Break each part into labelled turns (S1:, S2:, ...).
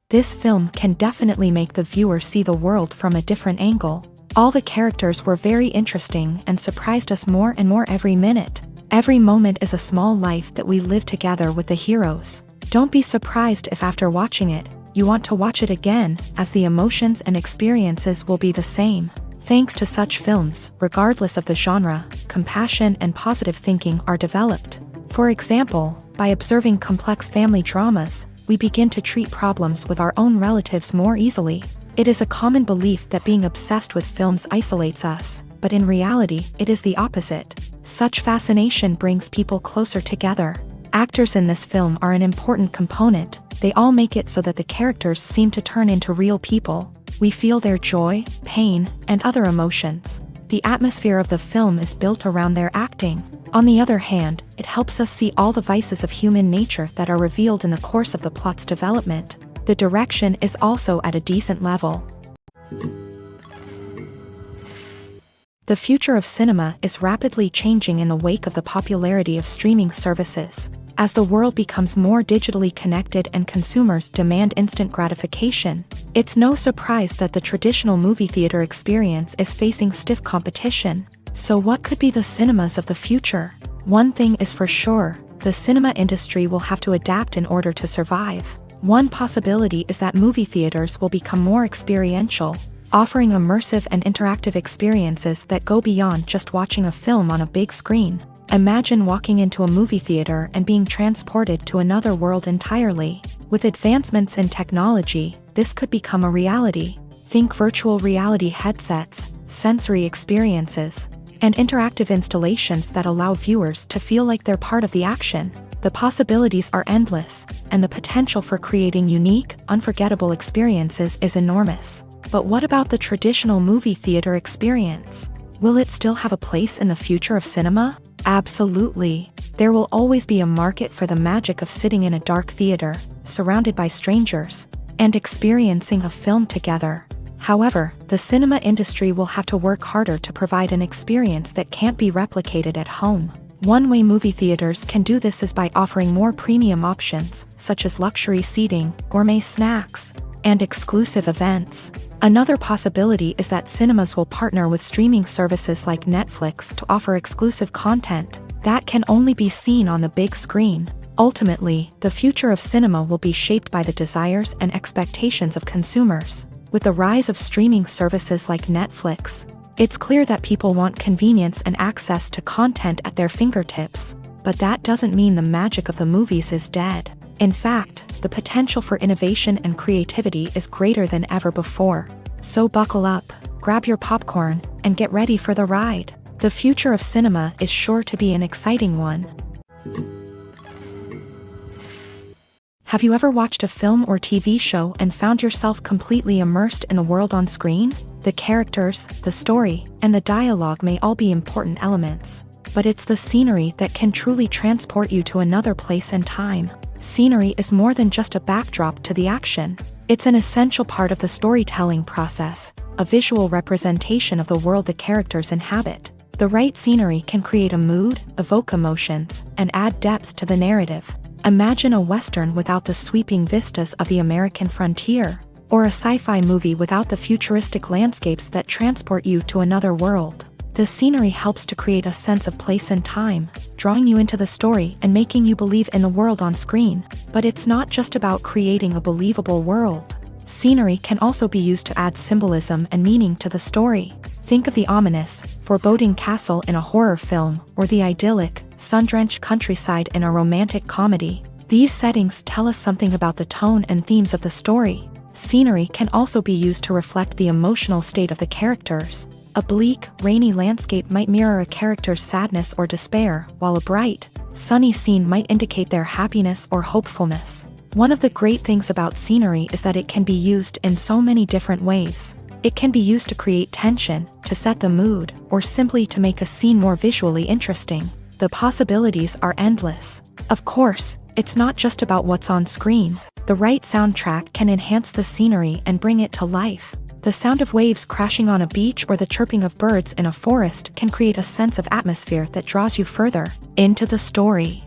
S1: This film can definitely make the viewer see the world from a different angle. All the characters were very interesting and surprised us more and more every minute. Every moment is a small life that we live together with the heroes. Don't be surprised if after watching it, you want to watch it again, as the emotions and experiences will be the same. Thanks to such films, regardless of the genre, compassion and positive thinking are developed. For example, by observing complex family dramas, we begin to treat problems with our own relatives more easily. It is a common belief that being obsessed with films isolates us, but in reality, it is the opposite. Such fascination brings people closer together. Actors in this film are an important component. They all make it so that the characters seem to turn into real people. We feel their joy, pain, and other emotions. The atmosphere of the film is built around their acting. On the other hand, it helps us see all the vices of human nature that are revealed in the course of the plot's development. The direction is also at a decent level. The future of cinema is rapidly changing in the wake of the popularity of streaming services. As the world becomes more digitally connected and consumers demand instant gratification, it's no surprise that the traditional movie theater experience is facing stiff competition. So what could be the cinemas of the future? One thing is for sure, the cinema industry will have to adapt in order to survive. One possibility is that movie theaters will become more experiential, offering immersive and interactive experiences that go beyond just watching a film on a big screen. Imagine walking into a movie theater and being transported to another world entirely. With advancements in technology, this could become a reality. Think virtual reality headsets, sensory experiences, and interactive installations that allow viewers to feel like they're part of the action. The possibilities are endless, and the potential for creating unique, unforgettable experiences is enormous. But what about the traditional movie theater experience? Will it still have a place in the future of cinema? Absolutely. There will always be a market for the magic of sitting in a dark theater, surrounded by strangers, and experiencing a film together. However, the cinema industry will have to work harder to provide an experience that can't be replicated at home. One way movie theaters can do this is by offering more premium options, such as luxury seating, gourmet snacks, and exclusive events. Another possibility is that cinemas will partner with streaming services like Netflix to offer exclusive content that can only be seen on the big screen. Ultimately, the future of cinema will be shaped by the desires and expectations of consumers. With the rise of streaming services like Netflix, it's clear that people want convenience and access to content at their fingertips. But that doesn't mean the magic of the movies is dead. In fact, the potential for innovation and creativity is greater than ever before. So buckle up, grab your popcorn, and get ready for the ride. The future of cinema is sure to be an exciting one. Have you ever watched a film or TV show and found yourself completely immersed in the world on screen? The characters, the story, and the dialogue may all be important elements, but it's the scenery that can truly transport you to another place and time. Scenery is more than just a backdrop to the action. It's an essential part of the storytelling process, a visual representation of the world the characters inhabit. The right scenery can create a mood, evoke emotions, and add depth to the narrative. Imagine a Western without the sweeping vistas of the American frontier, or a sci-fi movie without the futuristic landscapes that transport you to another world. The scenery helps to create a sense of place and time, drawing you into the story and making you believe in the world on screen. But it's not just about creating a believable world. Scenery can also be used to add symbolism and meaning to the story. Think of the ominous, foreboding castle in a horror film, or the idyllic, sun-drenched countryside in a romantic comedy. These settings tell us something about the tone and themes of the story. Scenery can also be used to reflect the emotional state of the characters. A bleak, rainy landscape might mirror a character's sadness or despair, while a bright, sunny scene might indicate their happiness or hopefulness. One of the great things about scenery is that it can be used in so many different ways. It can be used to create tension, to set the mood, or simply to make a scene more visually interesting. The possibilities are endless. Of course, it's not just about what's on screen. The right soundtrack can enhance the scenery and bring it to life. The sound of waves crashing on a beach or the chirping of birds in a forest can create a sense of atmosphere that draws you further into the story.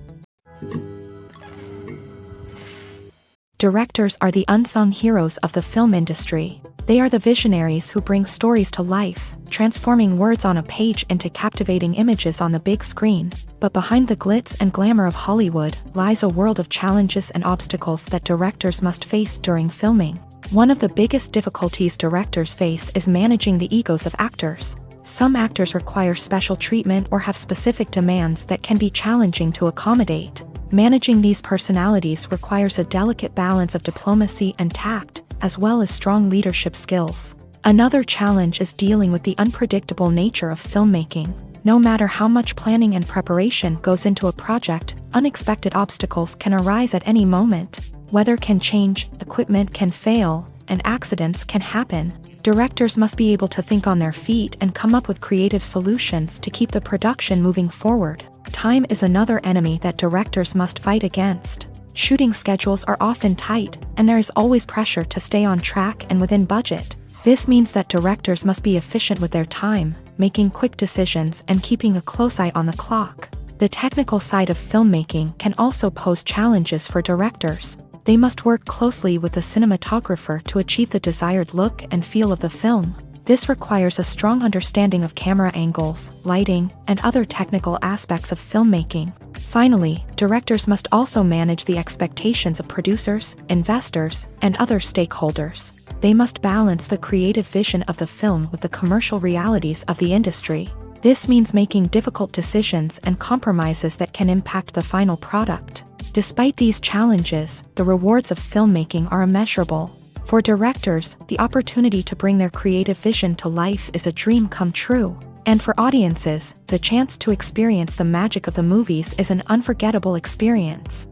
S1: Directors are the unsung heroes of the film industry. They are the visionaries who bring stories to life, transforming words on a page into captivating images on the big screen. But behind the glitz and glamour of Hollywood lies a world of challenges and obstacles that directors must face during filming. One of the biggest difficulties directors face is managing the egos of actors. Some actors require special treatment or have specific demands that can be challenging to accommodate. Managing these personalities requires a delicate balance of diplomacy and tact, as well as strong leadership skills. Another challenge is dealing with the unpredictable nature of filmmaking. No matter how much planning and preparation goes into a project, unexpected obstacles can arise at any moment. Weather can change, equipment can fail, and accidents can happen. Directors must be able to think on their feet and come up with creative solutions to keep the production moving forward. Time is another enemy that directors must fight against. Shooting schedules are often tight, and there is always pressure to stay on track and within budget. This means that directors must be efficient with their time, making quick decisions and keeping a close eye on the clock. The technical side of filmmaking can also pose challenges for directors. They must work closely with the cinematographer to achieve the desired look and feel of the film. This requires a strong understanding of camera angles, lighting, and other technical aspects of filmmaking. Finally, directors must also manage the expectations of producers, investors, and other stakeholders. They must balance the creative vision of the film with the commercial realities of the industry. This means making difficult decisions and compromises that can impact the final product. Despite these challenges, the rewards of filmmaking are immeasurable. For directors, the opportunity to bring their creative vision to life is a dream come true. And for audiences, the chance to experience the magic of the movies is an unforgettable experience.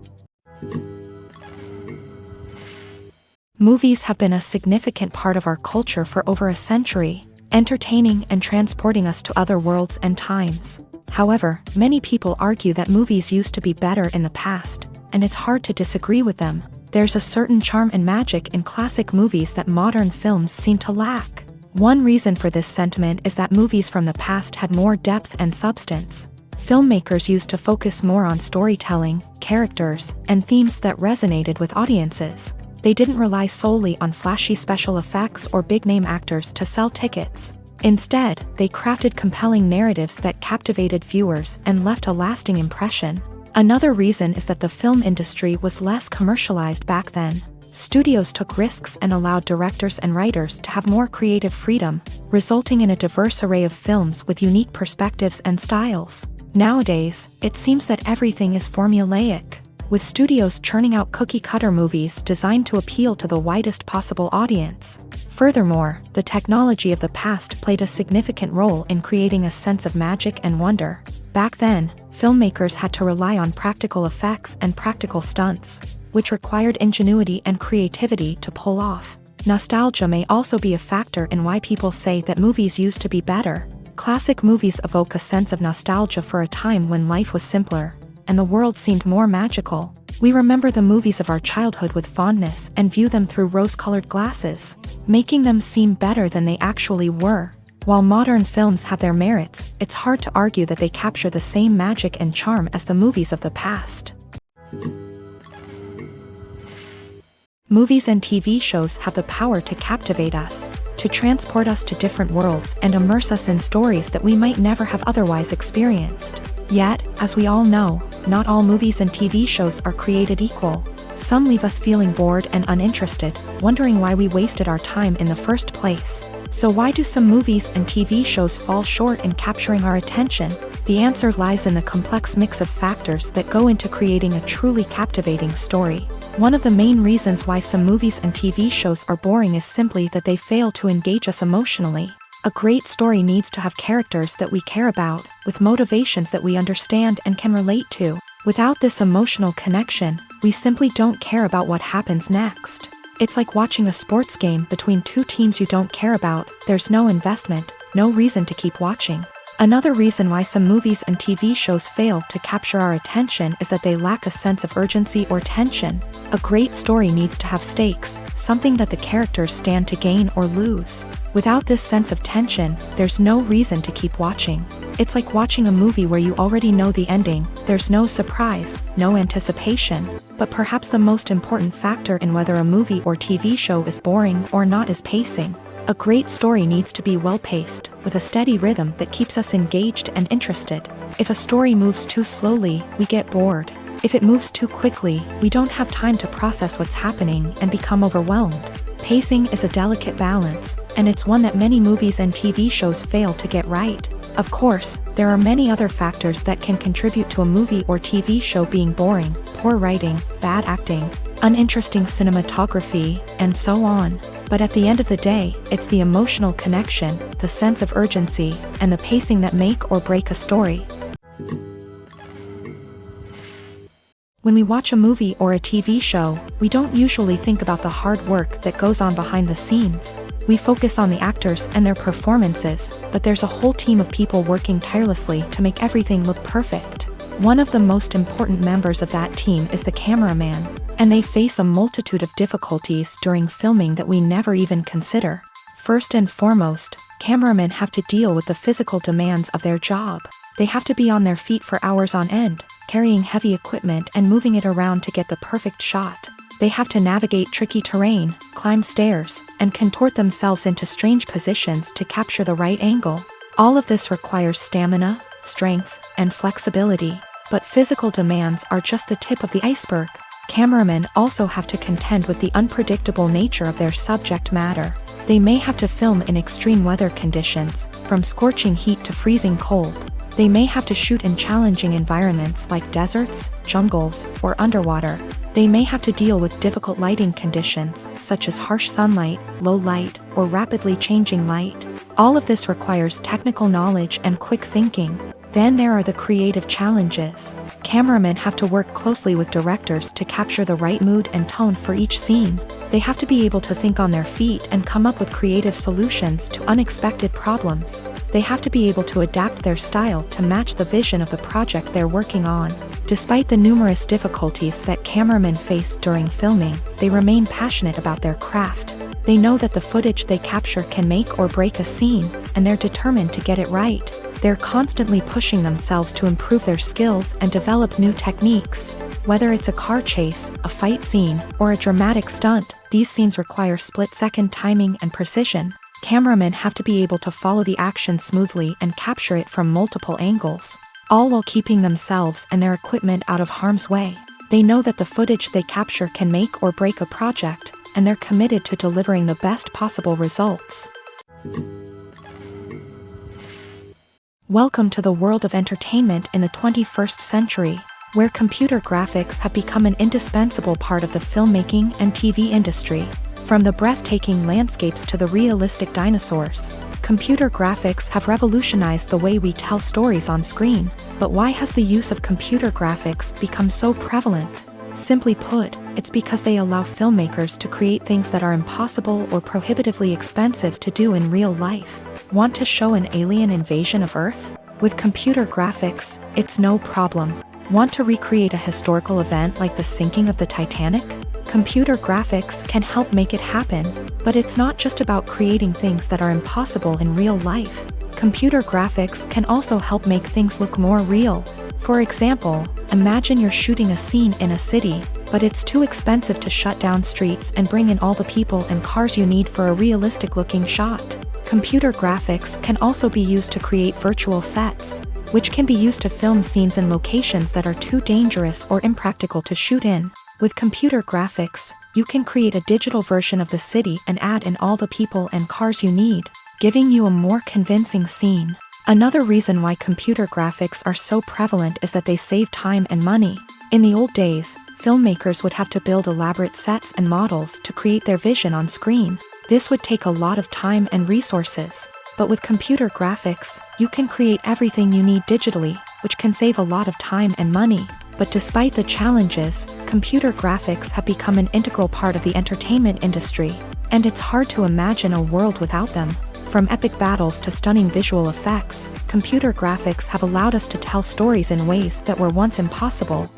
S1: Movies have been a significant part of our culture for over a century, entertaining and transporting us to other worlds and times. However, many people argue that movies used to be better in the past, and it's hard to disagree with them. There's a certain charm and magic in classic movies that modern films seem to lack. One reason for this sentiment is that movies from the past had more depth and substance. Filmmakers used to focus more on storytelling, characters, and themes that resonated with audiences. They didn't rely solely on flashy special effects or big-name actors to sell tickets. Instead, they crafted compelling narratives that captivated viewers and left a lasting impression. Another reason is that the film industry was less commercialized back then. Studios took risks and allowed directors and writers to have more creative freedom, resulting in a diverse array of films with unique perspectives and styles. Nowadays, it seems that everything is formulaic, with studios churning out cookie-cutter movies designed to appeal to the widest possible audience. Furthermore, the technology of the past played a significant role in creating a sense of magic and wonder. Back then, filmmakers had to rely on practical effects and practical stunts, which required ingenuity and creativity to pull off. Nostalgia may also be a factor in why people say that movies used to be better. Classic movies evoke a sense of nostalgia for a time when life was simpler, and the world seemed more magical. We remember the movies of our childhood with fondness and view them through rose-colored glasses, making them seem better than they actually were. While modern films have their merits, it's hard to argue that they capture the same magic and charm as the movies of the past. Movies and TV shows have the power to captivate us, to transport us to different worlds and immerse us in stories that we might never have otherwise experienced. Yet, as we all know, not all movies and TV shows are created equal. Some leave us feeling bored and uninterested, wondering why we wasted our time in the first place. So why do some movies and TV shows fall short in capturing our attention? The answer lies in the complex mix of factors that go into creating a truly captivating story. One of the main reasons why some movies and TV shows are boring is simply that they fail to engage us emotionally. A great story needs to have characters that we care about, with motivations that we understand and can relate to. Without this emotional connection, we simply don't care about what happens next. It's like watching a sports game between two teams you don't care about. There's no investment, no reason to keep watching. Another reason why some movies and TV shows fail to capture our attention is that they lack a sense of urgency or tension. A great story needs to have stakes, something that the characters stand to gain or lose. Without this sense of tension, there's no reason to keep watching. It's like watching a movie where you already know the ending. There's no surprise, no anticipation. But perhaps the most important factor in whether a movie or TV show is boring or not is pacing. A great story needs to be well-paced, with a steady rhythm that keeps us engaged and interested. If a story moves too slowly, we get bored. If it moves too quickly, we don't have time to process what's happening and become overwhelmed. Pacing is a delicate balance, and it's one that many movies and TV shows fail to get right. Of course, there are many other factors that can contribute to a movie or TV show being boring: poor writing, bad acting, uninteresting cinematography, and so on. But at the end of the day, it's the emotional connection, the sense of urgency, and the pacing that make or break a story. When we watch a movie or a TV show, we don't usually think about the hard work that goes on behind the scenes. We focus on the actors and their performances, but there's a whole team of people working tirelessly to make everything look perfect. One of the most important members of that team is the cameraman, and they face a multitude of difficulties during filming that we never even consider. First and foremost, cameramen have to deal with the physical demands of their job. They have to be on their feet for hours on end, carrying heavy equipment and moving it around to get the perfect shot. They have to navigate tricky terrain, climb stairs, and contort themselves into strange positions to capture the right angle. All of this requires stamina, strength, and flexibility. But physical demands are just the tip of the iceberg. Cameramen also have to contend with the unpredictable nature of their subject matter. They may have to film in extreme weather conditions, from scorching heat to freezing cold. They may have to shoot in challenging environments like deserts, jungles, or underwater. They may have to deal with difficult lighting conditions, such as harsh sunlight, low light, or rapidly changing light. All of this requires technical knowledge and quick thinking. Then there are the creative challenges. Cameramen have to work closely with directors to capture the right mood and tone for each scene. They have to be able to think on their feet and come up with creative solutions to unexpected problems. They have to be able to adapt their style to match the vision of the project they're working on. Despite the numerous difficulties that cameramen face during filming, they remain passionate about their craft. They know that the footage they capture can make or break a scene, and they're determined to get it right. They're constantly pushing themselves to improve their skills and develop new techniques. Whether it's a car chase, a fight scene, or a dramatic stunt, these scenes require split-second timing and precision. Cameramen have to be able to follow the action smoothly and capture it from multiple angles, all while keeping themselves and their equipment out of harm's way. They know that the footage they capture can make or break a project, and they're committed to delivering the best possible results. Welcome to the world of entertainment in the 21st century, where computer graphics have become an indispensable part of the filmmaking and TV industry. From the breathtaking landscapes to the realistic dinosaurs, computer graphics have revolutionized the way we tell stories on screen. But why has the use of computer graphics become so prevalent? Simply put, it's because they allow filmmakers to create things that are impossible or prohibitively expensive to do in real life. Want to show an alien invasion of Earth? With computer graphics, it's no problem. Want to recreate a historical event like the sinking of the Titanic? Computer graphics can help make it happen. But it's not just about creating things that are impossible in real life. Computer graphics can also help make things look more real. For example, imagine you're shooting a scene in a city. but it's too expensive to shut down streets and bring in all the people and cars you need for a realistic-looking shot. Computer graphics can also be used to create virtual sets, which can be used to film scenes in locations that are too dangerous or impractical to shoot in. With computer graphics, you can create a digital version of the city and add in all the people and cars you need, giving you a more convincing scene. Another reason why computer graphics are so prevalent is that they save time and money. In the old days, filmmakers would have to build elaborate sets and models to create their vision on screen. This would take a lot of time and resources. But with computer graphics, you can create everything you need digitally, which can save a lot of time and money. But despite the challenges, computer graphics have become an integral part of the entertainment industry, and it's hard to imagine a world without them. From epic battles to stunning visual effects, computer graphics have allowed us to tell stories in ways that were once impossible.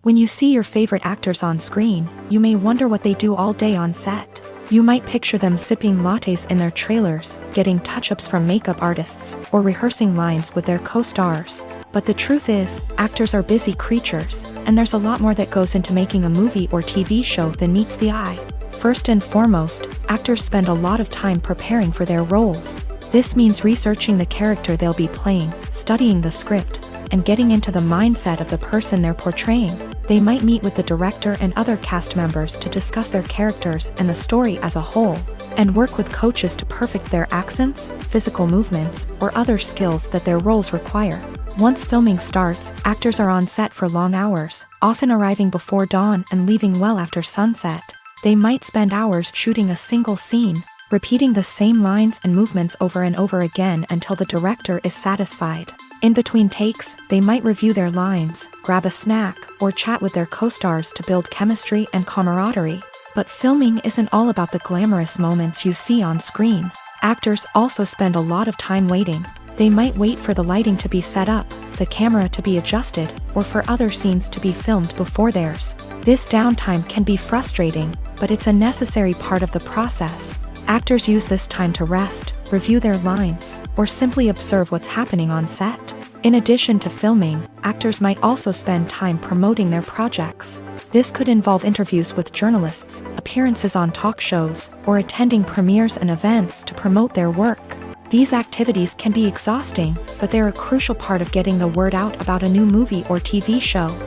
S1: When you see your favorite actors on screen, you may wonder what they do all day on set. You might picture them sipping lattes in their trailers, getting touch-ups from makeup artists, or rehearsing lines with their co-stars. But the truth is, actors are busy creatures, and there's a lot more that goes into making a movie or TV show than meets the eye. First and foremost, actors spend a lot of time preparing for their roles. This means researching the character they'll be playing, studying the script, and getting into the mindset of the person they're portraying. They might meet with the director and other cast members to discuss their characters and the story as a whole, and work with coaches to perfect their accents, physical movements, or other skills that their roles require. Once filming starts, actors are on set for long hours, often arriving before dawn and leaving well after sunset. They might spend hours shooting a single scene, repeating the same lines and movements over and over again until the director is satisfied. In between takes, they might review their lines, grab a snack, or chat with their co-stars to build chemistry and camaraderie. But filming isn't all about the glamorous moments you see on screen. Actors also spend a lot of time waiting. They might wait for the lighting to be set up, the camera to be adjusted, or for other scenes to be filmed before theirs. This downtime can be frustrating, but it's a necessary part of the process. Actors use this time to rest, review their lines, or simply observe what's happening on set. In addition to filming, actors might also spend time promoting their projects. This could involve interviews with journalists, appearances on talk shows, or attending premieres and events to promote their work. These activities can be exhausting, but they're a crucial part of getting the word out about a new movie or TV show.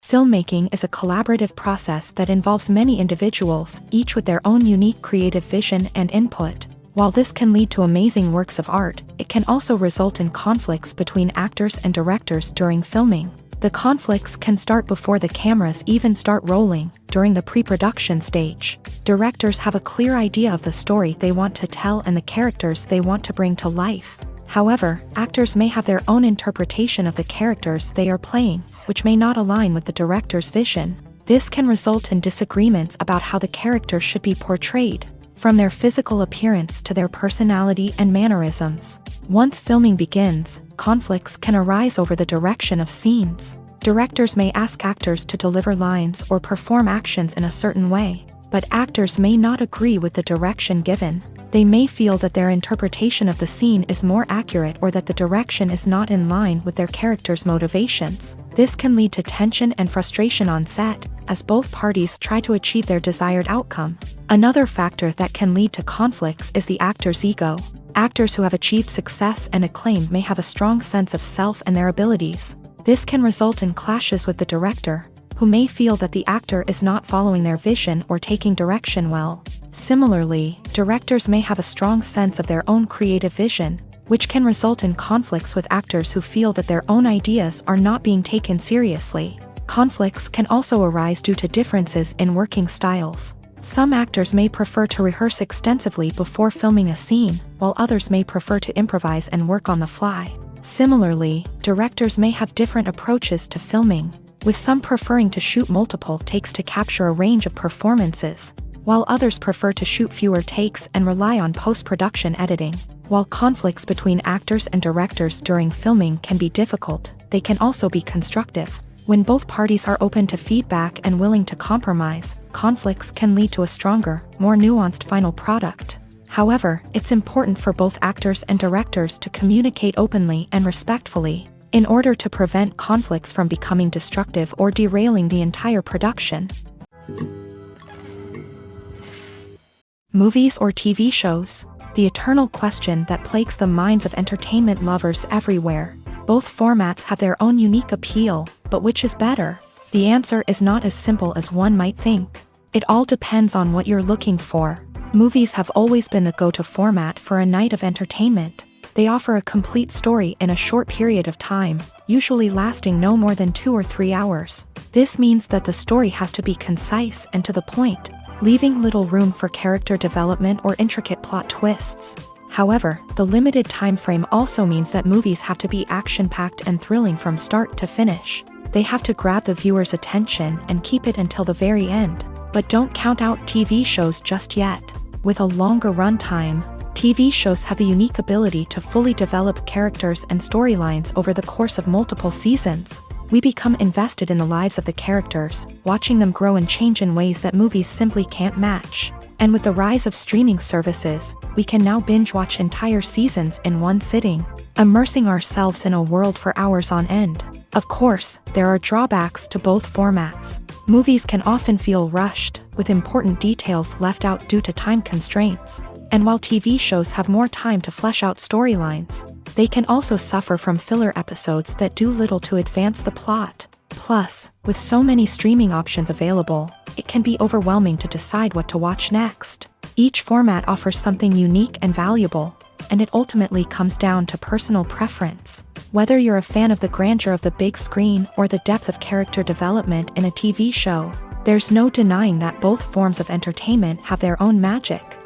S1: Filmmaking is a collaborative process that involves many individuals, each with their own unique creative vision and input. While this can lead to amazing works of art, it can also result in conflicts between actors and directors during filming. The conflicts can start before the cameras even start rolling, during the pre-production stage. Directors have a clear idea of the story they want to tell and the characters they want to bring to life. However, actors may have their own interpretation of the characters they are playing, which may not align with the director's vision. This can result in disagreements about how the character should be portrayed, from their physical appearance to their personality and mannerisms. Once filming begins, conflicts can arise over the direction of scenes. Directors may ask actors to deliver lines or perform actions in a certain way, but actors may not agree with the direction given. They may feel that their interpretation of the scene is more accurate or that the direction is not in line with their character's motivations. This can lead to tension and frustration on set, as both parties try to achieve their desired outcome. Another factor that can lead to conflicts is the actor's ego. Actors who have achieved success and acclaim may have a strong sense of self and their abilities. This can result in clashes with the director, who may feel that the actor is not following their vision or taking direction well. Similarly, directors may have a strong sense of their own creative vision, which can result in conflicts with actors who feel that their own ideas are not being taken seriously. Conflicts can also arise due to differences in working styles. Some actors may prefer to rehearse extensively before filming a scene, while others may prefer to improvise and work on the fly. Similarly, directors may have different approaches to filming, with some preferring to shoot multiple takes to capture a range of performances, while others prefer to shoot fewer takes and rely on post-production editing. While conflicts between actors and directors during filming can be difficult, they can also be constructive. When both parties are open to feedback and willing to compromise, conflicts can lead to a stronger, more nuanced final product. However, it's important for both actors and directors to communicate openly and respectfully, in order to prevent conflicts from becoming destructive or derailing the entire production. Movies or TV shows? The eternal question that plagues the minds of entertainment lovers everywhere. Both formats have their own unique appeal, but which is better? The answer is not as simple as one might think. It all depends on what you're looking for. Movies have always been the go-to format for a night of entertainment. They offer a complete story in a short period of time, usually lasting no more than 2 or 3 hours. This means that the story has to be concise and to the point, leaving little room for character development or intricate plot twists. However, the limited time frame also means that movies have to be action-packed and thrilling from start to finish. They have to grab the viewer's attention and keep it until the very end. But don't count out TV shows just yet. With a longer runtime, TV shows have the unique ability to fully develop characters and storylines over the course of multiple seasons. We become invested in the lives of the characters, watching them grow and change in ways that movies simply can't match. And with the rise of streaming services, we can now binge-watch entire seasons in one sitting, immersing ourselves in a world for hours on end. Of course, there are drawbacks to both formats. Movies can often feel rushed, with important details left out due to time constraints. And while TV shows have more time to flesh out storylines, they can also suffer from filler episodes that do little to advance the plot. Plus, with so many streaming options available, it can be overwhelming to decide what to watch next. Each format offers something unique and valuable, and it ultimately comes down to personal preference. Whether you're a fan of the grandeur of the big screen or the depth of character development in a TV show, there's no denying that both forms of entertainment have their own magic.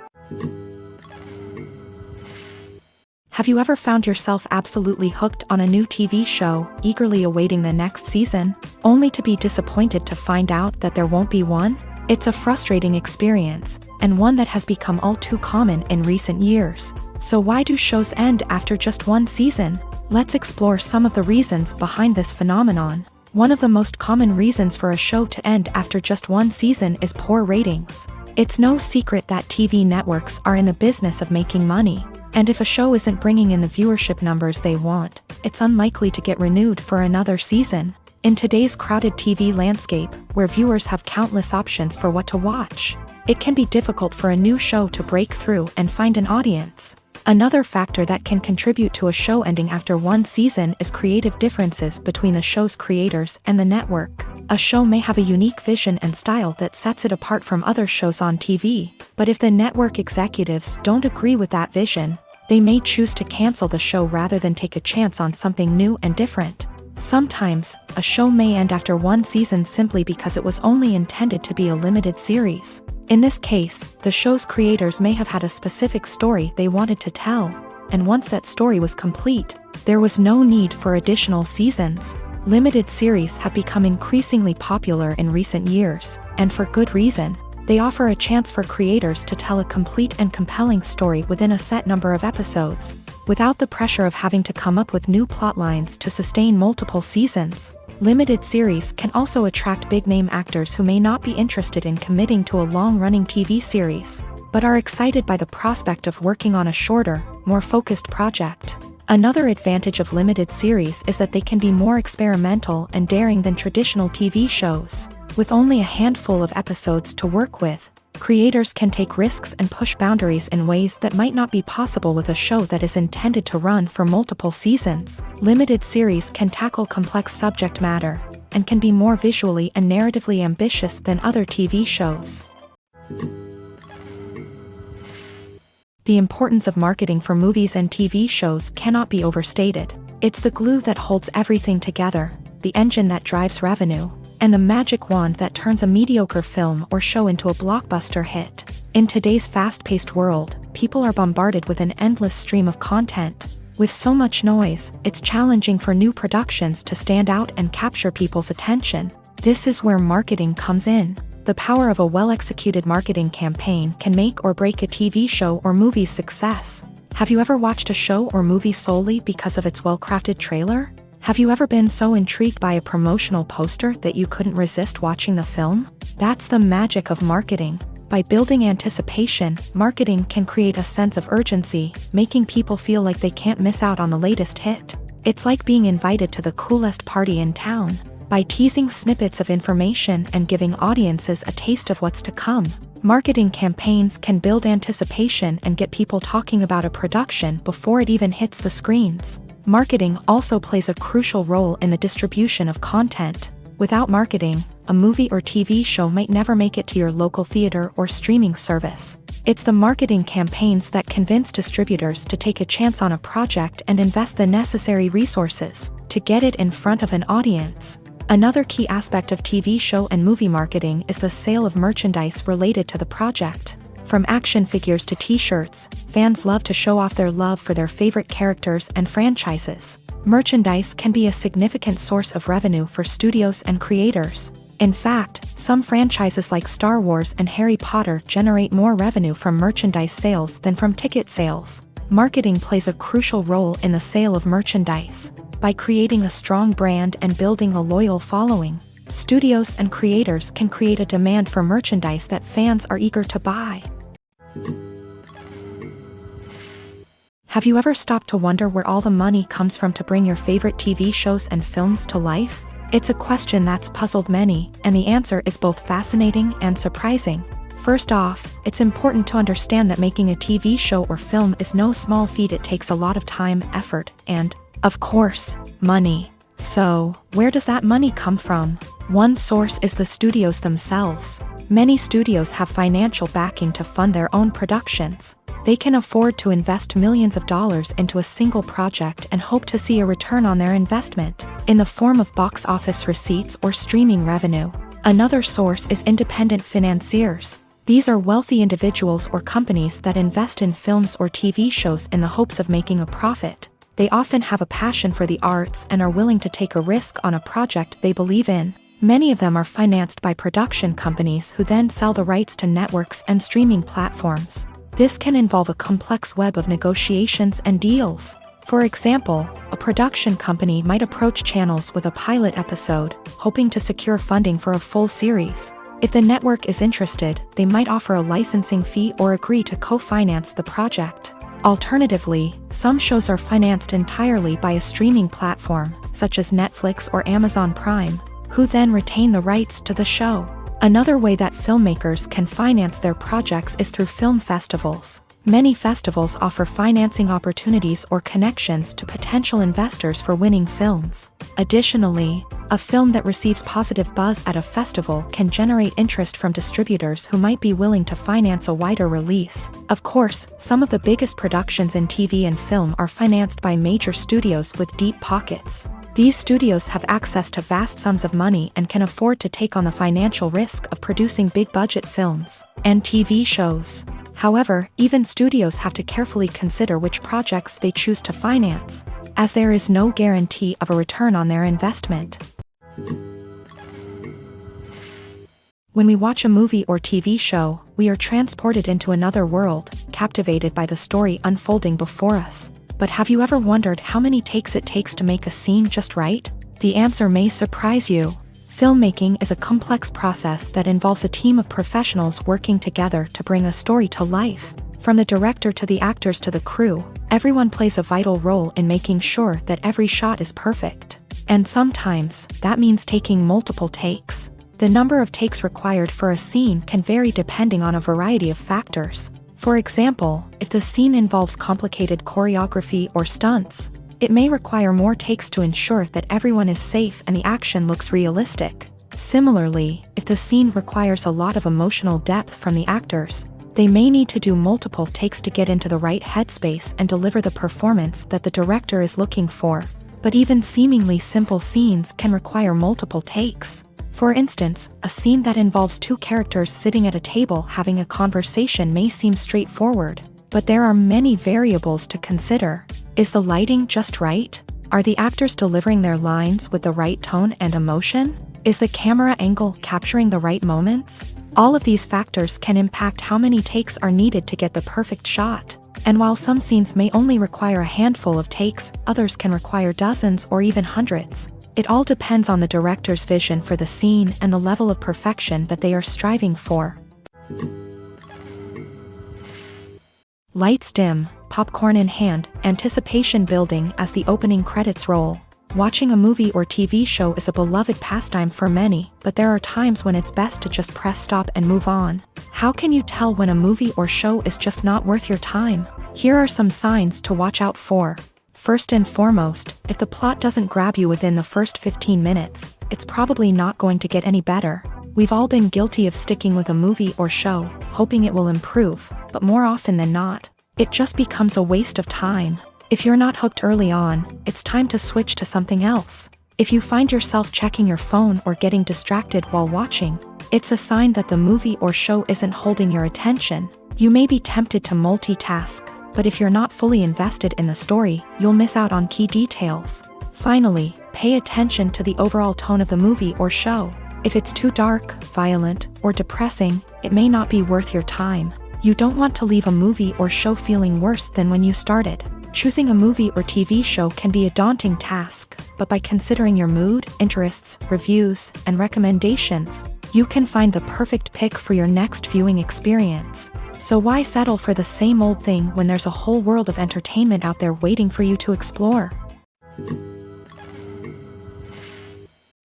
S1: Have you ever found yourself absolutely hooked on a new TV show, eagerly awaiting the next season, only to be disappointed to find out that there won't be one? It's a frustrating experience, and one that has become all too common in recent years. So why do shows end after just one season? Let's explore some of the reasons behind this phenomenon. One of the most common reasons for a show to end after just one season is poor ratings. It's no secret that TV networks are in the business of making money. And if a show isn't bringing in the viewership numbers they want, it's unlikely to get renewed for another season. In today's crowded TV landscape, where viewers have countless options for what to watch, it can be difficult for a new show to break through and find an audience. Another factor that can contribute to a show ending after one season is creative differences between the show's creators and the network. A show may have a unique vision and style that sets it apart from other shows on TV, but if the network executives don't agree with that vision, they may choose to cancel the show rather than take a chance on something new and different. Sometimes, a show may end after one season simply because it was only intended to be a limited series. In this case, the show's creators may have had a specific story they wanted to tell, and once that story was complete, there was no need for additional seasons. Limited series have become increasingly popular in recent years, and for good reason. They offer a chance for creators to tell a complete and compelling story within a set number of episodes, without the pressure of having to come up with new plotlines to sustain multiple seasons. Limited series can also attract big-name actors who may not be interested in committing to a long-running TV series, but are excited by the prospect of working on a shorter, more focused project. Another advantage of limited series is that they can be more experimental and daring than traditional TV shows. With only a handful of episodes to work with, creators can take risks and push boundaries in ways that might not be possible with a show that is intended to run for multiple seasons. Limited series can tackle complex subject matter, and can be more visually and narratively ambitious than other TV shows. The importance of marketing for movies and TV shows cannot be overstated. It's the glue that holds everything together, the engine that drives revenue, and the magic wand that turns a mediocre film or show into a blockbuster hit. In today's fast-paced world, people are bombarded with an endless stream of content. With so much noise, it's challenging for new productions to stand out and capture people's attention. This is where marketing comes in. The power of a well-executed marketing campaign can make or break a TV show or movie's success. Have you ever watched a show or movie solely because of its well-crafted trailer? Have you ever been so intrigued by a promotional poster that you couldn't resist watching the film? That's the magic of marketing. By building anticipation, marketing can create a sense of urgency, making people feel like they can't miss out on the latest hit. It's like being invited to the coolest party in town. By teasing snippets of information and giving audiences a taste of what's to come, marketing campaigns can build anticipation and get people talking about a production before it even hits the screens. Marketing also plays a crucial role in the distribution of content. Without marketing, a movie or TV show might never make it to your local theater or streaming service. It's the marketing campaigns that convince distributors to take a chance on a project and invest the necessary resources to get it in front of an audience. Another key aspect of TV show and movie marketing is the sale of merchandise related to the project. From action figures to t-shirts, fans love to show off their love for their favorite characters and franchises. Merchandise can be a significant source of revenue for studios and creators. In fact, some franchises like Star Wars and Harry Potter generate more revenue from merchandise sales than from ticket sales. Marketing plays a crucial role in the sale of merchandise. By creating a strong brand and building a loyal following, studios and creators can create a demand for merchandise that fans are eager to buy. Have you ever stopped to wonder where all the money comes from to bring your favorite TV shows and films to life? It's a question that's puzzled many, and the answer is both fascinating and surprising. First off, it's important to understand that making a TV show or film is no small feat. It takes a lot of time, effort, and, of course, money. So, where does that money come from? One source is the studios themselves. Many studios have financial backing to fund their own productions. They can afford to invest millions of dollars into a single project and hope to see a return on their investment, in the form of box office receipts or streaming revenue. Another source is independent financiers. These are wealthy individuals or companies that invest in films or TV shows in the hopes of making a profit. They often have a passion for the arts and are willing to take a risk on a project they believe in. Many of them are financed by production companies who then sell the rights to networks and streaming platforms. This can involve a complex web of negotiations and deals. For example, a production company might approach channels with a pilot episode, hoping to secure funding for a full series. If the network is interested, they might offer a licensing fee or agree to co-finance the project. Alternatively, some shows are financed entirely by a streaming platform, such as Netflix or Amazon Prime, who then retain the rights to the show. Another way that filmmakers can finance their projects is through film festivals. Many festivals offer financing opportunities or connections to potential investors for winning films. Additionally, a film that receives positive buzz at a festival can generate interest from distributors who might be willing to finance a wider release. Of course, some of the biggest productions in TV and film are financed by major studios with deep pockets. These studios have access to vast sums of money and can afford to take on the financial risk of producing big-budget films and TV shows. However, even studios have to carefully consider which projects they choose to finance, as there is no guarantee of a return on their investment. When we watch a movie or TV show, we are transported into another world, captivated by the story unfolding before us. But have you ever wondered how many takes it takes to make a scene just right? The answer may surprise you. Filmmaking is a complex process that involves a team of professionals working together to bring a story to life. From the director to the actors to the crew, everyone plays a vital role in making sure that every shot is perfect. And sometimes, that means taking multiple takes. The number of takes required for a scene can vary depending on a variety of factors. For example, if the scene involves complicated choreography or stunts, it may require more takes to ensure that everyone is safe and the action looks realistic. Similarly, if the scene requires a lot of emotional depth from the actors, they may need to do multiple takes to get into the right headspace and deliver the performance that the director is looking for. But even seemingly simple scenes can require multiple takes. For instance, a scene that involves two characters sitting at a table having a conversation may seem straightforward, but there are many variables to consider. Is the lighting just right? Are the actors delivering their lines with the right tone and emotion? Is the camera angle capturing the right moments? All of these factors can impact how many takes are needed to get the perfect shot. And while some scenes may only require a handful of takes, others can require dozens or even hundreds. It all depends on the director's vision for the scene and the level of perfection that they are striving for. Lights dim, popcorn in hand, anticipation building as the opening credits roll. Watching a movie or TV show is a beloved pastime for many, but there are times when it's best to just press stop and move on. How can you tell when a movie or show is just not worth your time? Here are some signs to watch out for. First and foremost, if the plot doesn't grab you within the first 15 minutes, it's probably not going to get any better. We've all been guilty of sticking with a movie or show, hoping it will improve, but more often than not, it just becomes a waste of time. If you're not hooked early on, it's time to switch to something else. If you find yourself checking your phone or getting distracted while watching, it's a sign that the movie or show isn't holding your attention. You may be tempted to multitask, but if you're not fully invested in the story, you'll miss out on key details. Finally, pay attention to the overall tone of the movie or show. If it's too dark, violent, or depressing, it may not be worth your time. You don't want to leave a movie or show feeling worse than when you started. Choosing a movie or TV show can be a daunting task, but by considering your mood, interests, reviews, and recommendations, you can find the perfect pick for your next viewing experience. So why settle for the same old thing when there's a whole world of entertainment out there waiting for you to explore?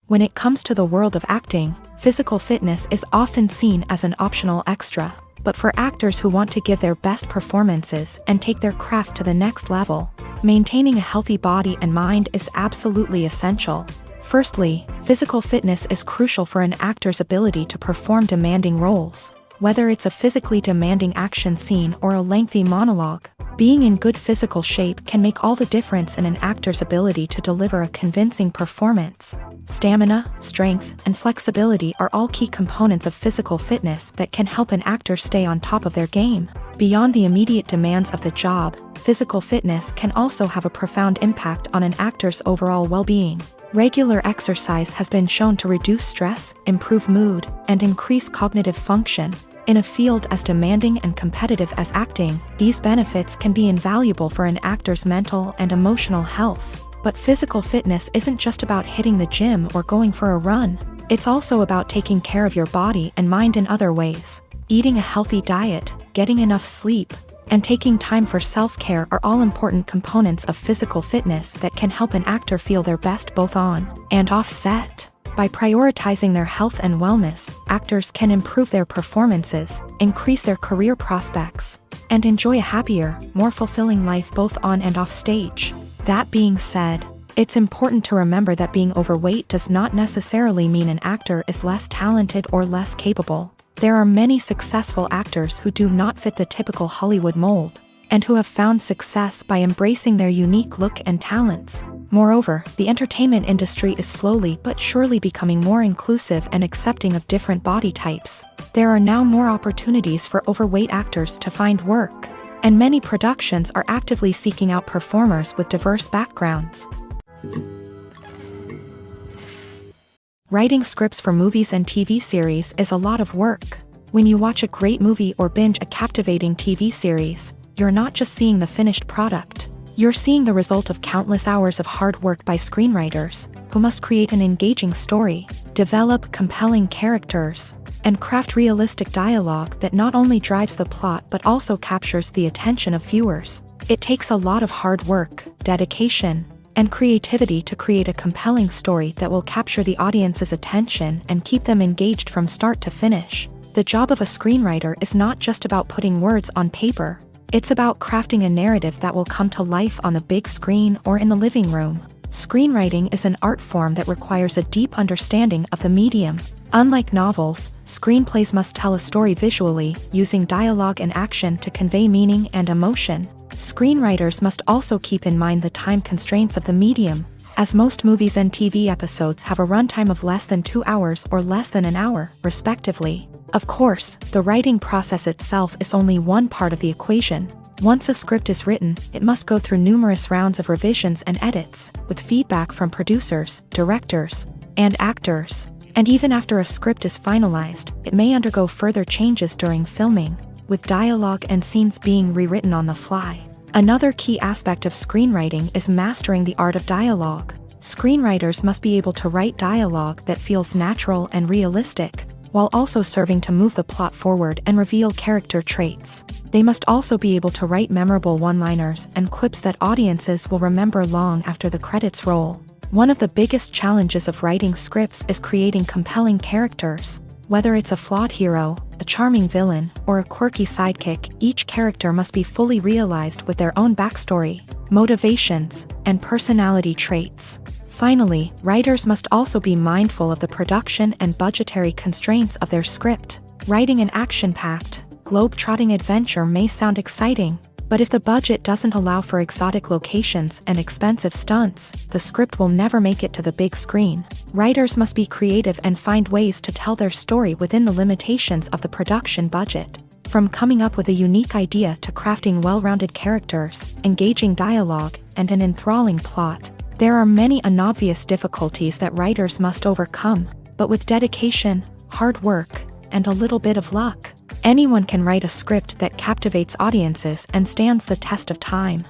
S1: When it comes to the world of acting, physical fitness is often seen as an optional extra. But for actors who want to give their best performances and take their craft to the next level, maintaining a healthy body and mind is absolutely essential. Firstly, physical fitness is crucial for an actor's ability to perform demanding roles. Whether it's a physically demanding action scene or a lengthy monologue, being in good physical shape can make all the difference in an actor's ability to deliver a convincing performance. Stamina, strength, and flexibility are all key components of physical fitness that can help an actor stay on top of their game. Beyond the immediate demands of the job, physical fitness can also have a profound impact on an actor's overall well-being. Regular exercise has been shown to reduce stress, improve mood, and increase cognitive function. In a field as demanding and competitive as acting, these benefits can be invaluable for an actor's mental and emotional health. But physical fitness isn't just about hitting the gym or going for a run. It's also about taking care of your body and mind in other ways. Eating a healthy diet, getting enough sleep, and taking time for self-care are all important components of physical fitness that can help an actor feel their best both on and off set. By prioritizing their health and wellness, actors can improve their performances, increase their career prospects, and enjoy a happier, more fulfilling life both on and off stage. That being said, it's important to remember that being overweight does not necessarily mean an actor is less talented or less capable. There are many successful actors who do not fit the typical Hollywood mold, and who have found success by embracing their unique look and talents. Moreover, the entertainment industry is slowly but surely becoming more inclusive and accepting of different body types. There are now more opportunities for overweight actors to find work, and many productions are actively seeking out performers with diverse backgrounds. Writing scripts for movies and TV series is a lot of work. When you watch a great movie or binge a captivating TV series, you're not just seeing the finished product. You're seeing the result of countless hours of hard work by screenwriters, who must create an engaging story, develop compelling characters, and craft realistic dialogue that not only drives the plot but also captures the attention of viewers. It takes a lot of hard work, dedication, and creativity to create a compelling story that will capture the audience's attention and keep them engaged from start to finish. The job of a screenwriter is not just about putting words on paper. It's about crafting a narrative that will come to life on the big screen or in the living room. Screenwriting is an art form that requires a deep understanding of the medium. Unlike novels, screenplays must tell a story visually, using dialogue and action to convey meaning and emotion. Screenwriters must also keep in mind the time constraints of the medium, as most movies and TV episodes have a runtime of less than 2 hours or less than an hour, respectively. Of course, the writing process itself is only one part of the equation. Once a script is written, it must go through numerous rounds of revisions and edits, with feedback from producers, directors, and actors. And even after a script is finalized, it may undergo further changes during filming, with dialogue and scenes being rewritten on the fly. Another key aspect of screenwriting is mastering the art of dialogue. Screenwriters must be able to write dialogue that feels natural and realistic, while also serving to move the plot forward and reveal character traits. They must also be able to write memorable one-liners and quips that audiences will remember long after the credits roll. One of the biggest challenges of writing scripts is creating compelling characters. Whether it's a flawed hero, a charming villain, or a quirky sidekick, each character must be fully realized with their own backstory, motivations, and personality traits. Finally, writers must also be mindful of the production and budgetary constraints of their script. Writing an action-packed, globe-trotting adventure may sound exciting, but if the budget doesn't allow for exotic locations and expensive stunts, the script will never make it to the big screen. Writers must be creative and find ways to tell their story within the limitations of the production budget. From coming up with a unique idea to crafting well-rounded characters, engaging dialogue, and an enthralling plot, there are many unobvious difficulties that writers must overcome, but with dedication, hard work, and a little bit of luck, anyone can write a script that captivates audiences and stands the test of time.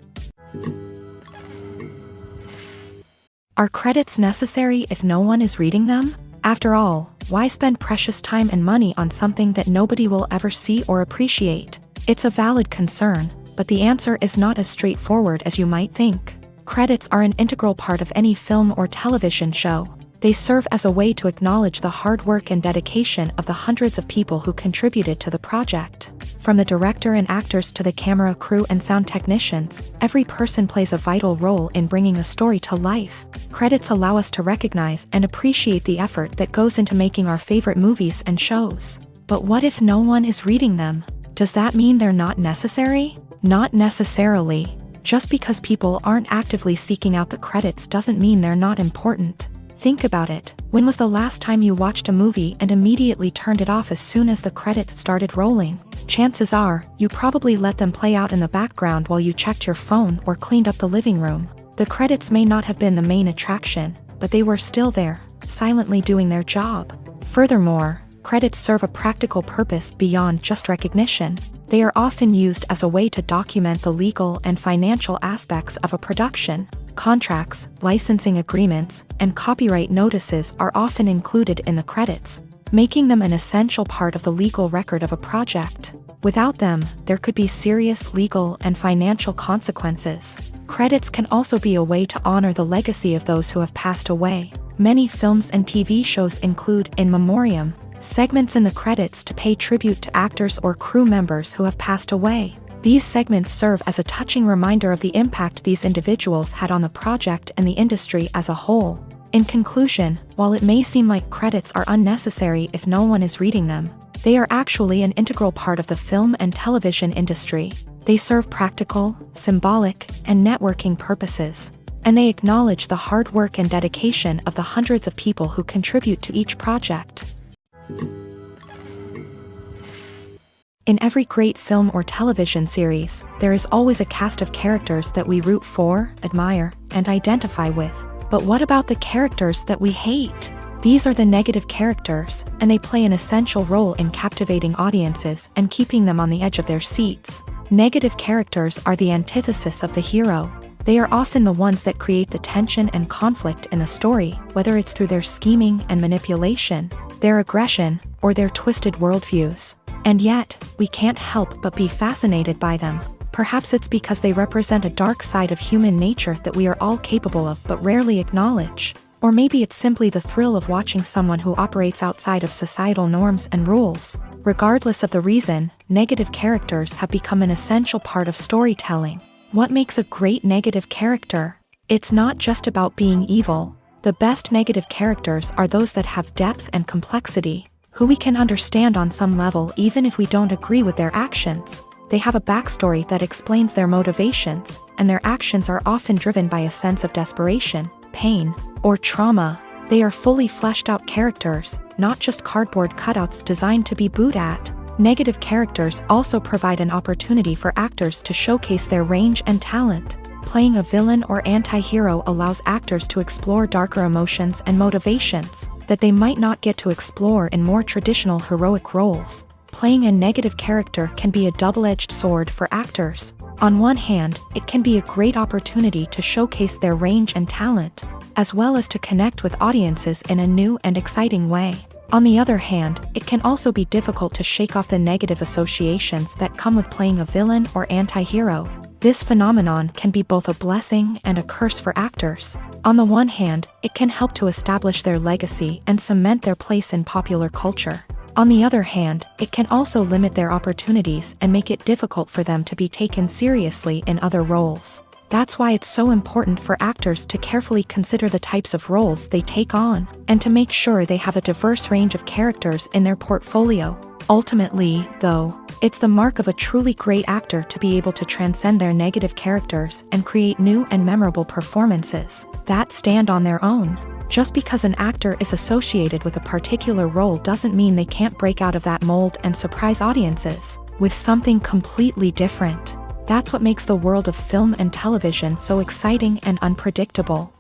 S1: Are credits necessary if no one is reading them? After all, why spend precious time and money on something that nobody will ever see or appreciate? It's a valid concern, but the answer is not as straightforward as you might think. Credits are an integral part of any film or television show. They serve as a way to acknowledge the hard work and dedication of the hundreds of people who contributed to the project. From the director and actors to the camera crew and sound technicians, every person plays a vital role in bringing a story to life. Credits allow us to recognize and appreciate the effort that goes into making our favorite movies and shows. But what if no one is reading them? Does that mean they're not necessary? Not necessarily. Just because people aren't actively seeking out the credits doesn't mean they're not important. Think about it. When was the last time you watched a movie and immediately turned it off as soon as the credits started rolling? Chances are, you probably let them play out in the background while you checked your phone or cleaned up the living room. The credits may not have been the main attraction, but they were still there, silently doing their job. Furthermore, credits serve a practical purpose beyond just recognition. They are often used as a way to document the legal and financial aspects of a production. Contracts, licensing agreements, and copyright notices are often included in the credits, making them an essential part of the legal record of a project. Without them, there could be serious legal and financial consequences. Credits can also be a way to honor the legacy of those who have passed away. Many films and TV shows include in memoriam segments in the credits to pay tribute to actors or crew members who have passed away. These segments serve as a touching reminder of the impact these individuals had on the project and the industry as a whole. In conclusion, while it may seem like credits are unnecessary if no one is reading them, they are actually an integral part of the film and television industry. They serve practical, symbolic, and networking purposes, and they acknowledge the hard work and dedication of the hundreds of people who contribute to each project. In every great film or television series, there is always a cast of characters that we root for, admire, and identify with. But what about the characters that we hate? These are the negative characters, and they play an essential role in captivating audiences and keeping them on the edge of their seats. Negative characters are the antithesis of the hero. They are often the ones that create the tension and conflict in the story, whether it's through their scheming and manipulation, their aggression, or their twisted worldviews. And yet, we can't help but be fascinated by them. Perhaps it's because they represent a dark side of human nature that we are all capable of but rarely acknowledge. Or maybe it's simply the thrill of watching someone who operates outside of societal norms and rules. Regardless of the reason, negative characters have become an essential part of storytelling. What makes a great negative character? It's not just about being evil. The best negative characters are those that have depth and complexity, who we can understand on some level even if we don't agree with their actions. They have a backstory that explains their motivations, and their actions are often driven by a sense of desperation, pain, or trauma. They are fully fleshed out characters, not just cardboard cutouts designed to be booed at. Negative characters also provide an opportunity for actors to showcase their range and talent. Playing a villain or anti-hero allows actors to explore darker emotions and motivations that they might not get to explore in more traditional heroic roles. Playing a negative character can be a double-edged sword for actors. On one hand, it can be a great opportunity to showcase their range and talent, as well as to connect with audiences in a new and exciting way. On the other hand, it can also be difficult to shake off the negative associations that come with playing a villain or anti-hero. This phenomenon can be both a blessing and a curse for actors. On the one hand, it can help to establish their legacy and cement their place in popular culture. On the other hand, it can also limit their opportunities and make it difficult for them to be taken seriously in other roles. That's why it's so important for actors to carefully consider the types of roles they take on, and to make sure they have a diverse range of characters in their portfolio. Ultimately, though, it's the mark of a truly great actor to be able to transcend their negative characters and create new and memorable performances that stand on their own. Just because an actor is associated with a particular role doesn't mean they can't break out of that mold and surprise audiences with something completely different. That's what makes the world of film and television so exciting and unpredictable.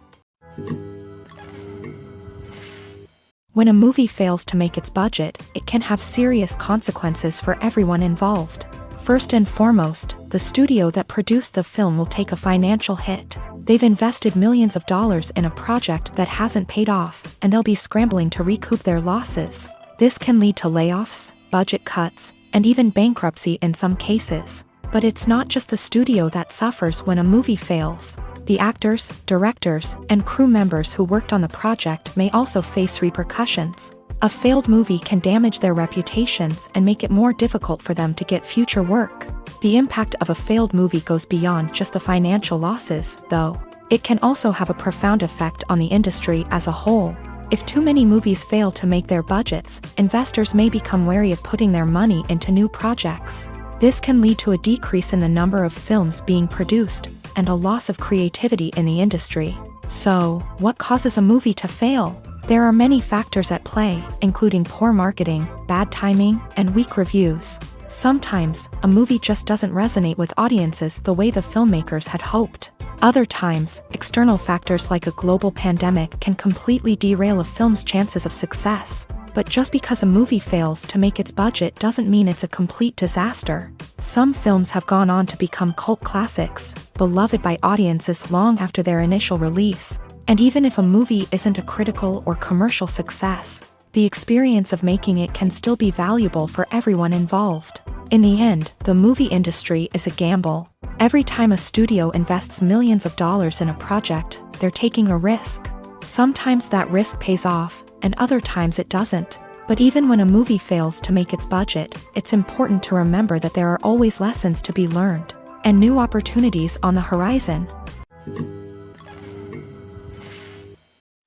S1: When a movie fails to make its budget, it can have serious consequences for everyone involved. First and foremost, the studio that produced the film will take a financial hit. They've invested millions of dollars in a project that hasn't paid off, and they'll be scrambling to recoup their losses. This can lead to layoffs, budget cuts, and even bankruptcy in some cases. But it's not just the studio that suffers when a movie fails. The actors, directors, and crew members who worked on the project may also face repercussions. A failed movie can damage their reputations and make it more difficult for them to get future work. The impact of a failed movie goes beyond just the financial losses, though. It can also have a profound effect on the industry as a whole. If too many movies fail to make their budgets, investors may become wary of putting their money into new projects. This can lead to a decrease in the number of films being produced, and a loss of creativity in the industry. So, what causes a movie to fail? There are many factors at play, including poor marketing, bad timing, and weak reviews. Sometimes, a movie just doesn't resonate with audiences the way the filmmakers had hoped. Other times, external factors like a global pandemic can completely derail a film's chances of success. But just because a movie fails to make its budget doesn't mean it's a complete disaster. Some films have gone on to become cult classics, beloved by audiences long after their initial release. And even if a movie isn't a critical or commercial success, the experience of making it can still be valuable for everyone involved. In the end, the movie industry is a gamble. Every time a studio invests millions of dollars in a project, they're taking a risk. Sometimes that risk pays off, and other times it doesn't. But even when a movie fails to make its budget, it's important to remember that there are always lessons to be learned, and new opportunities on the horizon.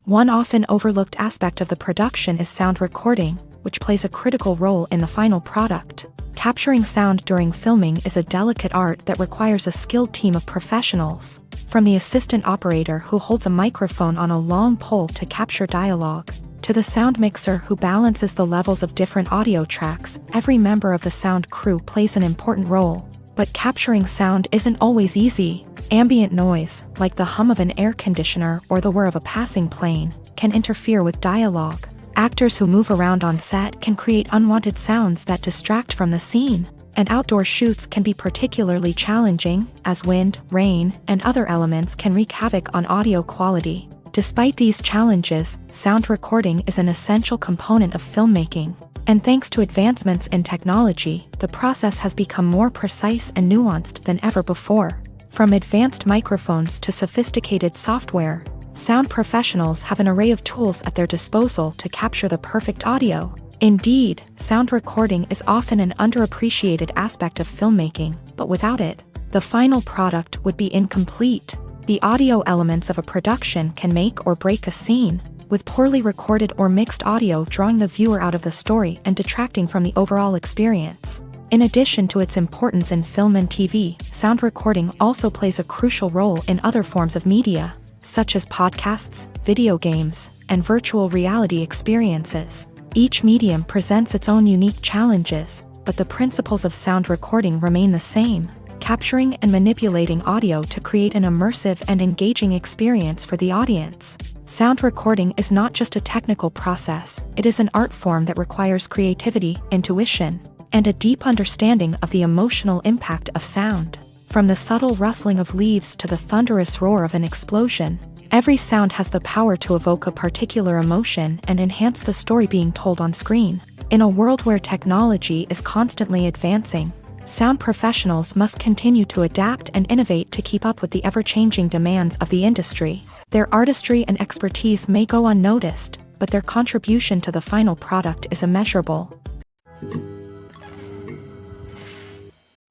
S1: One often overlooked aspect of the production is sound recording, which plays a critical role in the final product. Capturing sound during filming is a delicate art that requires a skilled team of professionals. From the assistant operator who holds a microphone on a long pole to capture dialogue, to the sound mixer who balances the levels of different audio tracks, every member of the sound crew plays an important role. But capturing sound isn't always easy. Ambient noise, like the hum of an air conditioner or the whir of a passing plane, can interfere with dialogue. Actors who move around on set can create unwanted sounds that distract from the scene. And outdoor shoots can be particularly challenging, as wind, rain, and other elements can wreak havoc on audio quality. Despite these challenges, sound recording is an essential component of filmmaking. And thanks to advancements in technology, the process has become more precise and nuanced than ever before. From advanced microphones to sophisticated software, sound professionals have an array of tools at their disposal to capture the perfect audio. Indeed, sound recording is often an underappreciated aspect of filmmaking, but without it, the final product would be incomplete. The audio elements of a production can make or break a scene, with poorly recorded or mixed audio drawing the viewer out of the story and detracting from the overall experience. In addition to its importance in film and TV, sound recording also plays a crucial role in other forms of media, such as podcasts, video games, and virtual reality experiences. Each medium presents its own unique challenges, but the principles of sound recording remain the same, capturing and manipulating audio to create an immersive and engaging experience for the audience. Sound recording is not just a technical process, it is an art form that requires creativity, intuition, and a deep understanding of the emotional impact of sound. From the subtle rustling of leaves to the thunderous roar of an explosion, Every sound has the power to evoke a particular emotion and enhance the story being told on screen. In a world where technology is constantly advancing, sound professionals must continue to adapt and innovate to keep up with the ever-changing demands of the industry. Their artistry and expertise may go unnoticed, but their contribution to the final product is immeasurable.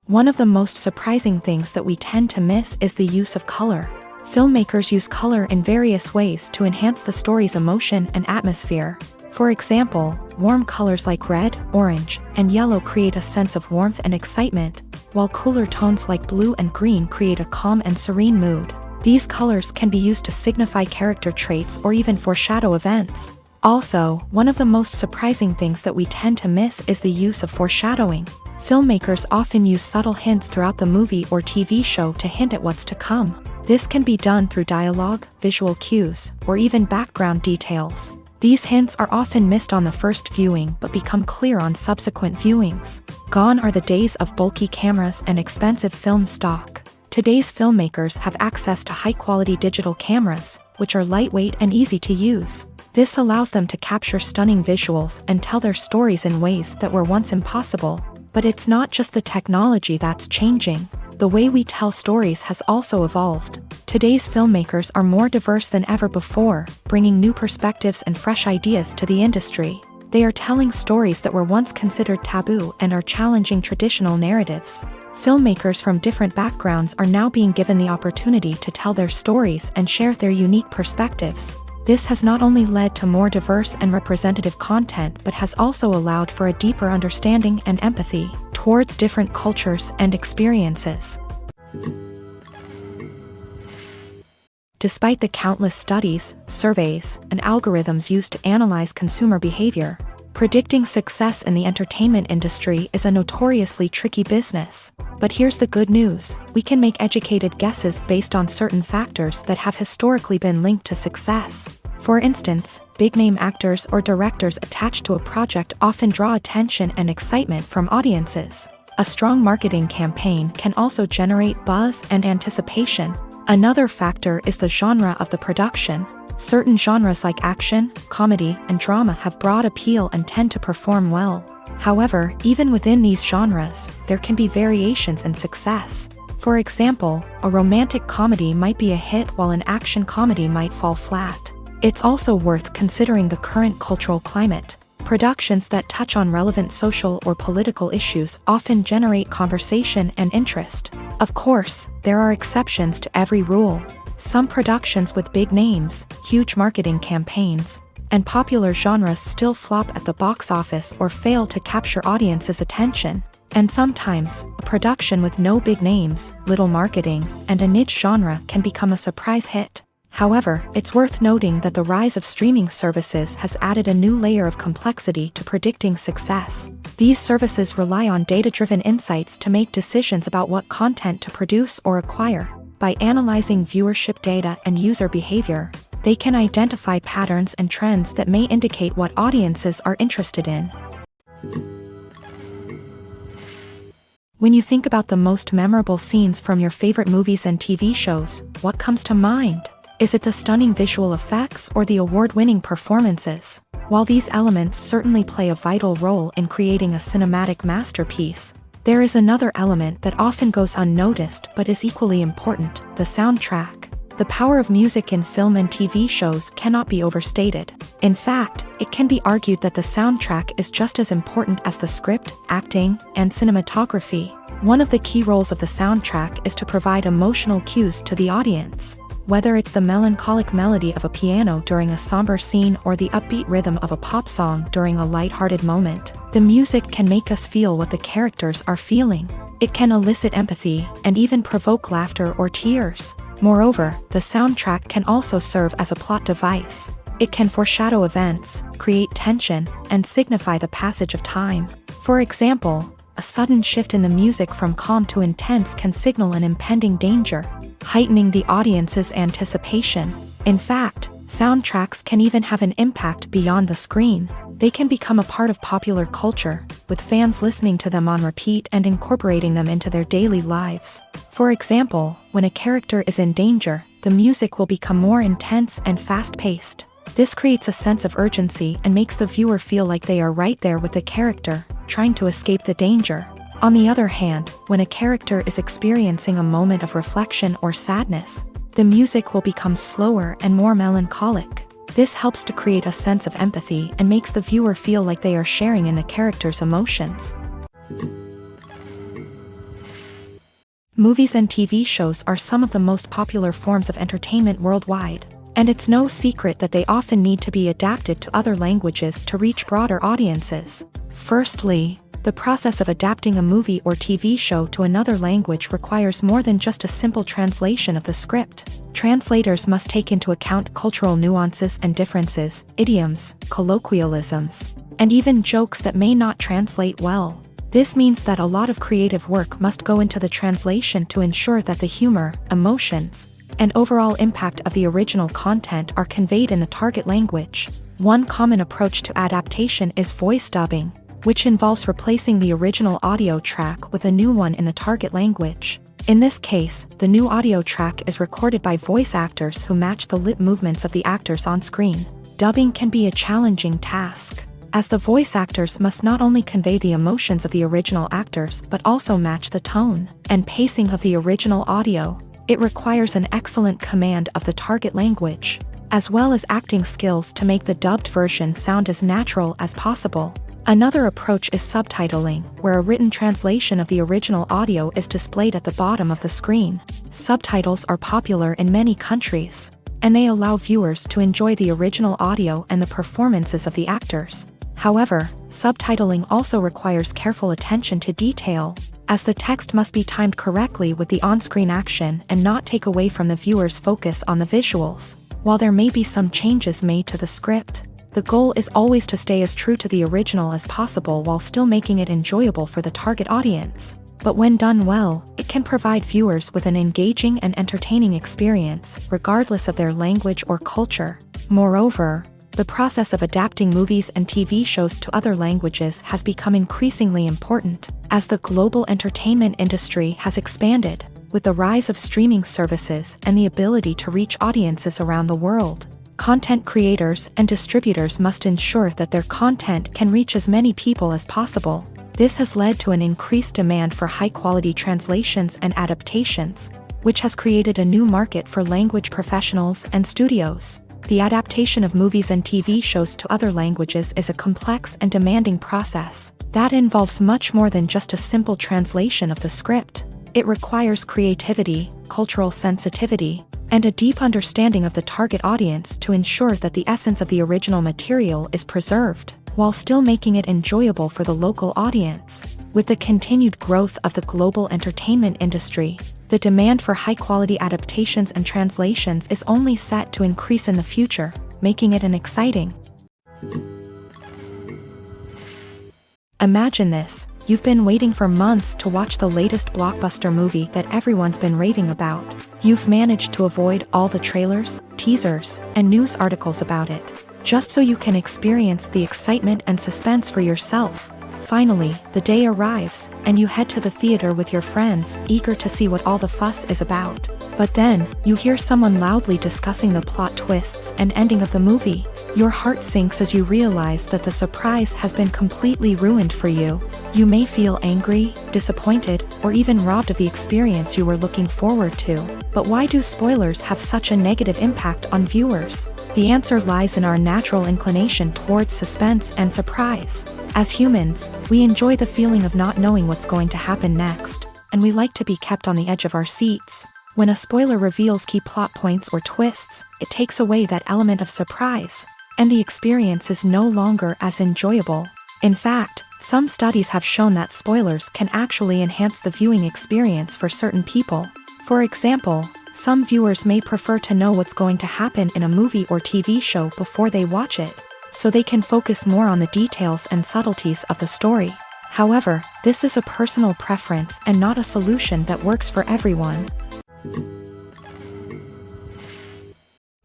S1: One of the most surprising things that we tend to miss is the use of color. Filmmakers use color in various ways to enhance the story's emotion and atmosphere. For example, warm colors like red, orange, and yellow create a sense of warmth and excitement, while cooler tones like blue and green create a calm and serene mood. These colors can be used to signify character traits or even foreshadow events. Also, one of the most surprising things that we tend to miss is the use of foreshadowing. Filmmakers often use subtle hints throughout the movie or TV show to hint at what's to come. This can be done through dialogue, visual cues, or even background details. These hints are often missed on the first viewing but become clear on subsequent viewings. Gone are the days of bulky cameras and expensive film stock. Today's filmmakers have access to high-quality digital cameras, which are lightweight and easy to use. This allows them to capture stunning visuals and tell their stories in ways that were once impossible. But it's not just the technology that's changing. The way we tell stories has also evolved. Today's filmmakers are more diverse than ever before, bringing new perspectives and fresh ideas to the industry. They are telling stories that were once considered taboo and are challenging traditional narratives. Filmmakers from different backgrounds are now being given the opportunity to tell their stories and share their unique perspectives. This has not only led to more diverse and representative content but has also allowed for a deeper understanding and empathy towards different cultures and experiences. Despite the countless studies, surveys, and algorithms used to analyze consumer behavior, predicting success in the entertainment industry is a notoriously tricky business. But here's the good news: we can make educated guesses based on certain factors that have historically been linked to success. For instance, big-name actors or directors attached to a project often draw attention and excitement from audiences. A strong marketing campaign can also generate buzz and anticipation. Another factor is the genre of the production. Certain genres like action, comedy, and drama have broad appeal and tend to perform well. However, even within these genres, there can be variations in success. For example, a romantic comedy might be a hit while an action comedy might fall flat. It's also worth considering the current cultural climate. Productions that touch on relevant social or political issues often generate conversation and interest. Of course, there are exceptions to every rule. Some productions with big names, huge marketing campaigns, and popular genres still flop at the box office or fail to capture audiences' attention. And sometimes, a production with no big names, little marketing, and a niche genre can become a surprise hit. However, it's worth noting that the rise of streaming services has added a new layer of complexity to predicting success. These services rely on data-driven insights to make decisions about what content to produce or acquire. By analyzing viewership data and user behavior, they can identify patterns and trends that may indicate what audiences are interested in. When you think about the most memorable scenes from your favorite movies and TV shows, what comes to mind? Is it the stunning visual effects or the award-winning performances? While these elements certainly play a vital role in creating a cinematic masterpiece, there is another element that often goes unnoticed but is equally important: the soundtrack. The power of music in film and TV shows cannot be overstated. In fact, it can be argued that the soundtrack is just as important as the script, acting, and cinematography. One of the key roles of the soundtrack is to provide emotional cues to the audience. Whether it's the melancholic melody of a piano during a somber scene or the upbeat rhythm of a pop song during a lighthearted moment, the music can make us feel what the characters are feeling. It can elicit empathy and even provoke laughter or tears. Moreover, the soundtrack can also serve as a plot device. It can foreshadow events, create tension, and signify the passage of time. For example, a sudden shift in the music from calm to intense can signal an impending danger, heightening the audience's anticipation. In fact, soundtracks can even have an impact beyond the screen. They can become a part of popular culture, with fans listening to them on repeat and incorporating them into their daily lives. For example, when a character is in danger, the music will become more intense and fast-paced. This creates a sense of urgency and makes the viewer feel like they are right there with the character, trying to escape the danger. On the other hand, when a character is experiencing a moment of reflection or sadness, the music will become slower and more melancholic. This helps to create a sense of empathy and makes the viewer feel like they are sharing in the character's emotions. Movies and TV shows are some of the most popular forms of entertainment worldwide, and it's no secret that they often need to be adapted to other languages to reach broader audiences. Firstly, the process of adapting a movie or TV show to another language requires more than just a simple translation of the script. Translators must take into account cultural nuances and differences, idioms, colloquialisms, and even jokes that may not translate well. This means that a lot of creative work must go into the translation to ensure that the humor, emotions, and overall impact of the original content are conveyed in the target language. One common approach to adaptation is voice dubbing, which involves replacing the original audio track with a new one in the target language. In this case, the new audio track is recorded by voice actors who match the lip movements of the actors on screen. Dubbing can be a challenging task, as the voice actors must not only convey the emotions of the original actors but also match the tone and pacing of the original audio. It requires an excellent command of the target language, as well as acting skills to make the dubbed version sound as natural as possible. Another approach is subtitling, where a written translation of the original audio is displayed at the bottom of the screen. Subtitles are popular in many countries, and they allow viewers to enjoy the original audio and the performances of the actors. However, subtitling also requires careful attention to detail, as the text must be timed correctly with the on-screen action and not take away from the viewer's focus on the visuals. While there may be some changes made to the script, the goal is always to stay as true to the original as possible while still making it enjoyable for the target audience. But when done well, it can provide viewers with an engaging and entertaining experience, regardless of their language or culture. Moreover, the process of adapting movies and TV shows to other languages has become increasingly important, as the global entertainment industry has expanded, with the rise of streaming services and the ability to reach audiences around the world. Content creators and distributors must ensure that their content can reach as many people as possible. This has led to an increased demand for high-quality translations and adaptations, which has created a new market for language professionals and studios. The adaptation of movies and TV shows to other languages is a complex and demanding process that involves much more than just a simple translation of the script. It requires creativity, cultural sensitivity, and a deep understanding of the target audience to ensure that the essence of the original material is preserved, while still making it enjoyable for the local audience. With the continued growth of the global entertainment industry, the demand for high-quality adaptations and translations is only set to increase in the future, making it an exciting. Imagine this: you've been waiting for months to watch the latest blockbuster movie that everyone's been raving about. You've managed to avoid all the trailers, teasers, and news articles about it, just so you can experience the excitement and suspense for yourself. Finally, the day arrives, and you head to the theater with your friends, eager to see what all the fuss is about. But then, you hear someone loudly discussing the plot twists and ending of the movie. Your heart sinks as you realize that the surprise has been completely ruined for you. You may feel angry, disappointed, or even robbed of the experience you were looking forward to. But why do spoilers have such a negative impact on viewers? The answer lies in our natural inclination towards suspense and surprise. As humans, we enjoy the feeling of not knowing what's going to happen next, and we like to be kept on the edge of our seats. When a spoiler reveals key plot points or twists, it takes away that element of surprise, and the experience is no longer as enjoyable. In fact, some studies have shown that spoilers can actually enhance the viewing experience for certain people. For example, some viewers may prefer to know what's going to happen in a movie or TV show before they watch it, so they can focus more on the details and subtleties of the story. However, this is a personal preference and not a solution that works for everyone.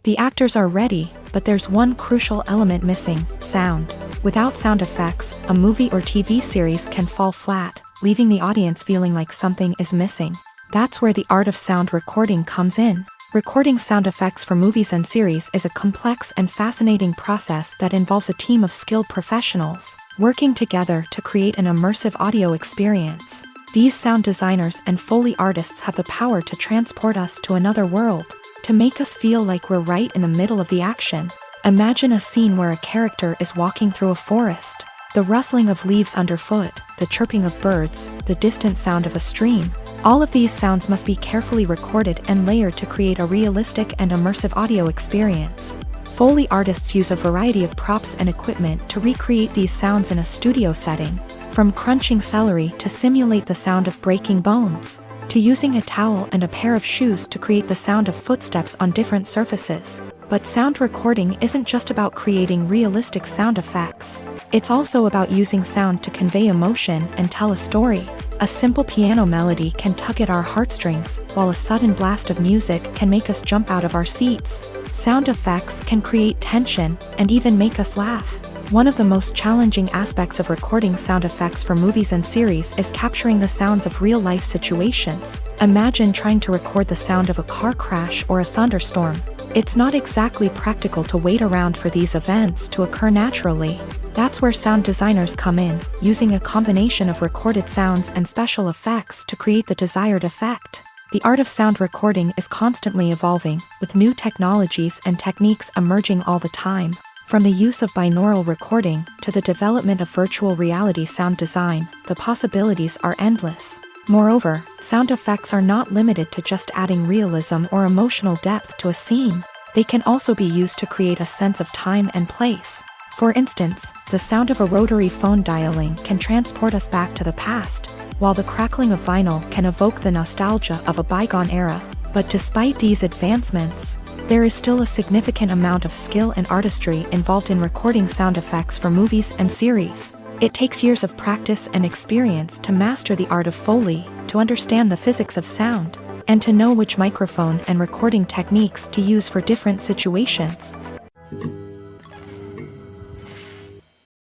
S1: The actors are ready, but there's one crucial element missing: sound. Without sound effects, a movie or TV series can fall flat, leaving the audience feeling like something is missing. That's where the art of sound recording comes in. Recording sound effects for movies and series is a complex and fascinating process that involves a team of skilled professionals working together to create an immersive audio experience. These sound designers and Foley artists have the power to transport us to another world, to make us feel like we're right in the middle of the action. Imagine a scene where a character is walking through a forest. The rustling of leaves underfoot, the chirping of birds, the distant sound of a stream. All of these sounds must be carefully recorded and layered to create a realistic and immersive audio experience. Foley artists use a variety of props and equipment to recreate these sounds in a studio setting, from crunching celery to simulate the sound of breaking bones, to using a towel and a pair of shoes to create the sound of footsteps on different surfaces. But sound recording isn't just about creating realistic sound effects. It's also about using sound to convey emotion and tell a story. A simple piano melody can tug at our heartstrings, while a sudden blast of music can make us jump out of our seats. Sound effects can create tension and even make us laugh. One of the most challenging aspects of recording sound effects for movies and series is capturing the sounds of real-life situations. Imagine trying to record the sound of a car crash or a thunderstorm. It's not exactly practical to wait around for these events to occur naturally. That's where sound designers come in, using a combination of recorded sounds and special effects to create the desired effect. The art of sound recording is constantly evolving, with new technologies and techniques emerging all the time. From the use of binaural recording to the development of virtual reality sound design, the possibilities are endless. Moreover, sound effects are not limited to just adding realism or emotional depth to a scene. They can also be used to create a sense of time and place. For instance, the sound of a rotary phone dialing can transport us back to the past, while the crackling of vinyl can evoke the nostalgia of a bygone era. But despite these advancements, there is still a significant amount of skill and artistry involved in recording sound effects for movies and series. It takes years of practice and experience to master the art of Foley, to understand the physics of sound, and to know which microphone and recording techniques to use for different situations.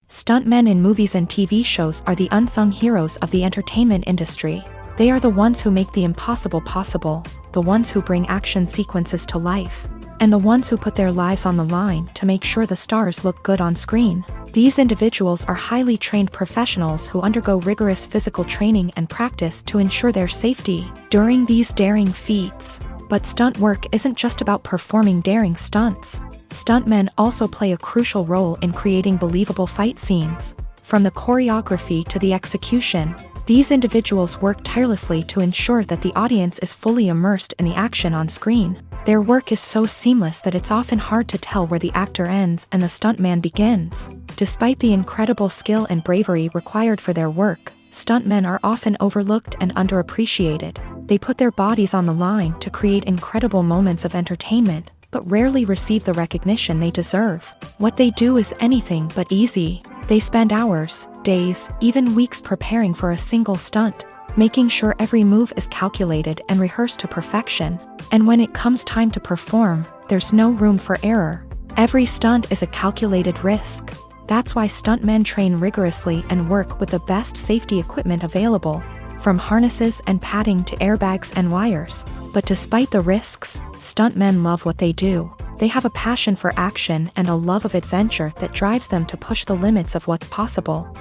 S1: Stuntmen in movies and TV shows are the unsung heroes of the entertainment industry. They are the ones who make the impossible possible, the ones who bring action sequences to life, and the ones who put their lives on the line to make sure the stars look good on screen. These individuals are highly trained professionals who undergo rigorous physical training and practice to ensure their safety during these daring feats. But stunt work isn't just about performing daring stunts. Stuntmen also play a crucial role in creating believable fight scenes. From the choreography to the execution, these individuals work tirelessly to ensure that the audience is fully immersed in the action on screen. Their work is so seamless that it's often hard to tell where the actor ends and the stuntman begins. Despite the incredible skill and bravery required for their work, stuntmen are often overlooked and underappreciated. They put their bodies on the line to create incredible moments of entertainment, but rarely receive the recognition they deserve. What they do is anything but easy. They spend hours, days, even weeks preparing for a single stunt, making sure every move is calculated and rehearsed to perfection. And when it comes time to perform, there's no room for error. Every stunt is a calculated risk. That's why stuntmen train rigorously and work with the best safety equipment available, from harnesses and padding to airbags and wires. But despite the risks, stuntmen love what they do. They have a passion for action and a love of adventure that drives them to push the limits of what's possible.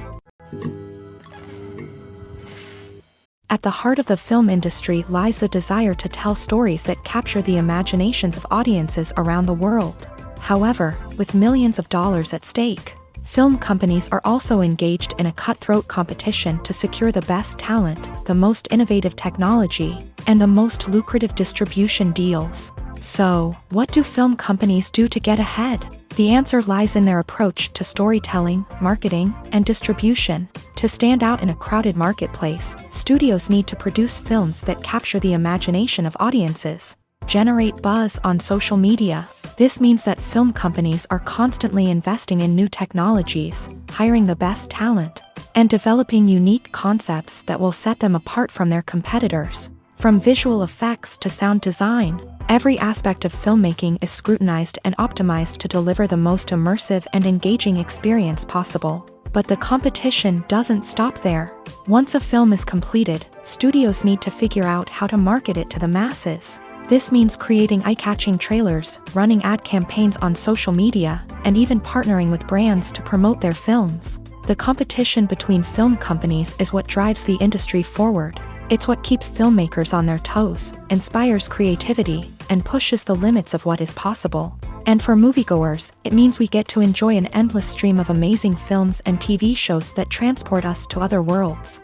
S1: At the heart of the film industry lies the desire to tell stories that capture the imaginations of audiences around the world. However, with millions of dollars at stake, film companies are also engaged in a cutthroat competition to secure the best talent, the most innovative technology, and the most lucrative distribution deals. So, what do film companies do to get ahead? The answer lies in their approach to storytelling, marketing, and distribution. To stand out in a crowded marketplace, studios need to produce films that capture the imagination of audiences, generate buzz on social media. This means that film companies are constantly investing in new technologies, hiring the best talent, and developing unique concepts that will set them apart from their competitors. From visual effects to sound design, every aspect of filmmaking is scrutinized and optimized to deliver the most immersive and engaging experience possible. But the competition doesn't stop there. Once a film is completed, studios need to figure out how to market it to the masses. This means creating eye-catching trailers, running ad campaigns on social media, and even partnering with brands to promote their films. The competition between film companies is what drives the industry forward. It's what keeps filmmakers on their toes, inspires creativity, and pushes the limits of what is possible. And for moviegoers, it means we get to enjoy an endless stream of amazing films and TV shows that transport us to other worlds.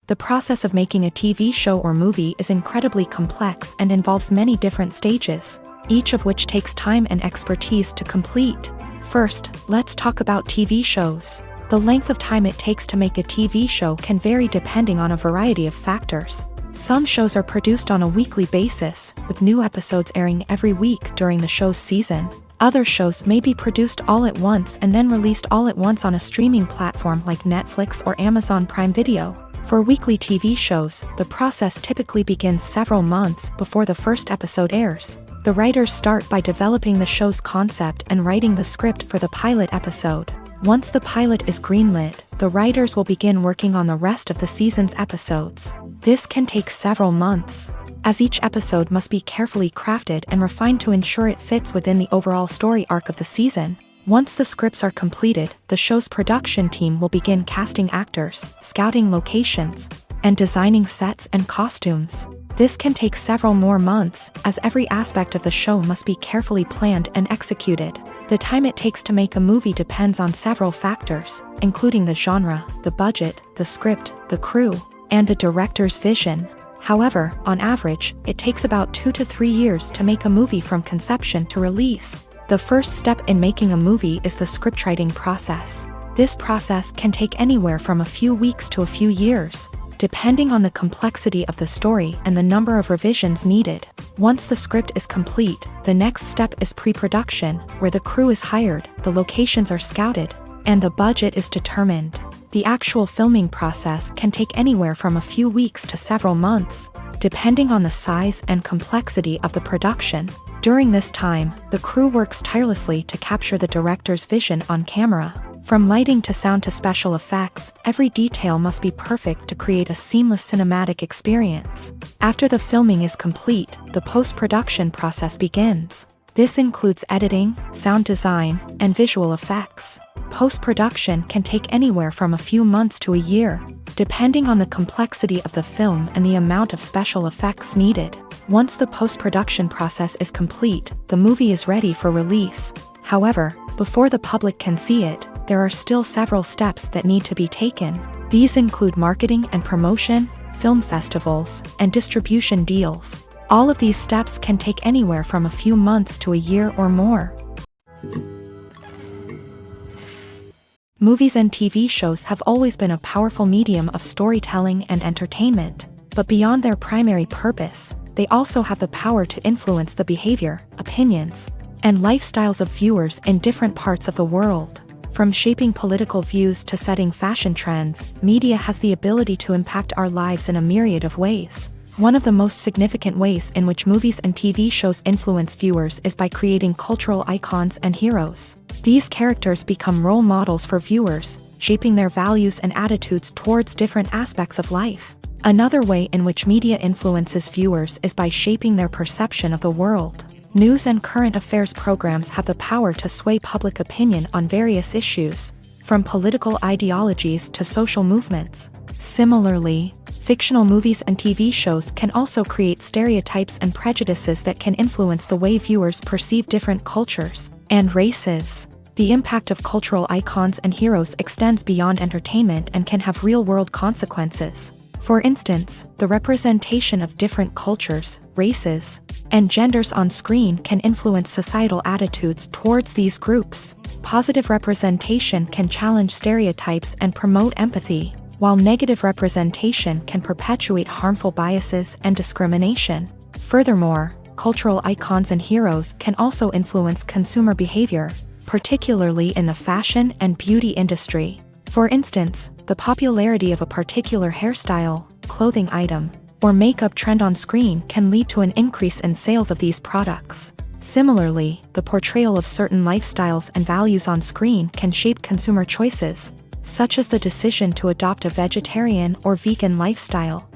S1: The process of making a TV show or movie is incredibly complex and involves many different stages, each of which takes time and expertise to complete. First, let's talk about TV shows. The length of time it takes to make a TV show can vary depending on a variety of factors. Some shows are produced on a weekly basis, with new episodes airing every week during the show's season. Other shows may be produced all at once and then released all at once on a streaming platform like Netflix or Amazon Prime Video. For weekly TV shows, the process typically begins several months before the first episode airs. The writers start by developing the show's concept and writing the script for the pilot episode. Once the pilot is greenlit, the writers will begin working on the rest of the season's episodes. This can take several months, as each episode must be carefully crafted and refined to ensure it fits within the overall story arc of the season. Once the scripts are completed, the show's production team will begin casting actors, scouting locations, and designing sets and costumes. This can take several more months, as every aspect of the show must be carefully planned and executed. The time it takes to make a movie depends on several factors, including the genre, the budget, the script, the crew, and the director's vision. However, on average, it takes about 2 to 3 years to make a movie from conception to release. The first step in making a movie is the scriptwriting process. This process can take anywhere from a few weeks to a few years, depending on the complexity of the story and the number of revisions needed. Once the script is complete, the next step is pre-production, where the crew is hired, the locations are scouted, and the budget is determined. The actual filming process can take anywhere from a few weeks to several months, depending on the size and complexity of the production. During this time, the crew works tirelessly to capture the director's vision on camera. From lighting to sound to special effects, every detail must be perfect to create a seamless cinematic experience. After the filming is complete, the post-production process begins. This includes editing, sound design, and visual effects. Post-production can take anywhere from a few months to a year, depending on the complexity of the film and the amount of special effects needed. Once the post-production process is complete, the movie is ready for release. However, before the public can see it, there are still several steps that need to be taken. These include marketing and promotion, film festivals, and distribution deals. All of these steps can take anywhere from a few months to a year or more. Movies and TV shows have always been a powerful medium of storytelling and entertainment, but beyond their primary purpose, they also have the power to influence the behavior, opinions, and lifestyles of viewers in different parts of the world. From shaping political views to setting fashion trends, media has the ability to impact our lives in a myriad of ways. One of the most significant ways in which movies and TV shows influence viewers is by creating cultural icons and heroes. These characters become role models for viewers, shaping their values and attitudes towards different aspects of life. Another way in which media influences viewers is by shaping their perception of the world. News and current affairs programs have the power to sway public opinion on various issues, from political ideologies to social movements. Similarly, fictional movies and TV shows can also create stereotypes and prejudices that can influence the way viewers perceive different cultures and races. The impact of cultural icons and heroes extends beyond entertainment and can have real-world consequences. For instance, the representation of different cultures, races, and genders on screen can influence societal attitudes towards these groups. Positive representation can challenge stereotypes and promote empathy, while negative representation can perpetuate harmful biases and discrimination. Furthermore, cultural icons and heroes can also influence consumer behavior, particularly in the fashion and beauty industry. For instance, the popularity of a particular hairstyle, clothing item, or makeup trend on screen can lead to an increase in sales of these products. Similarly, the portrayal of certain lifestyles and values on screen can shape consumer choices, such as the decision to adopt a vegetarian or vegan lifestyle.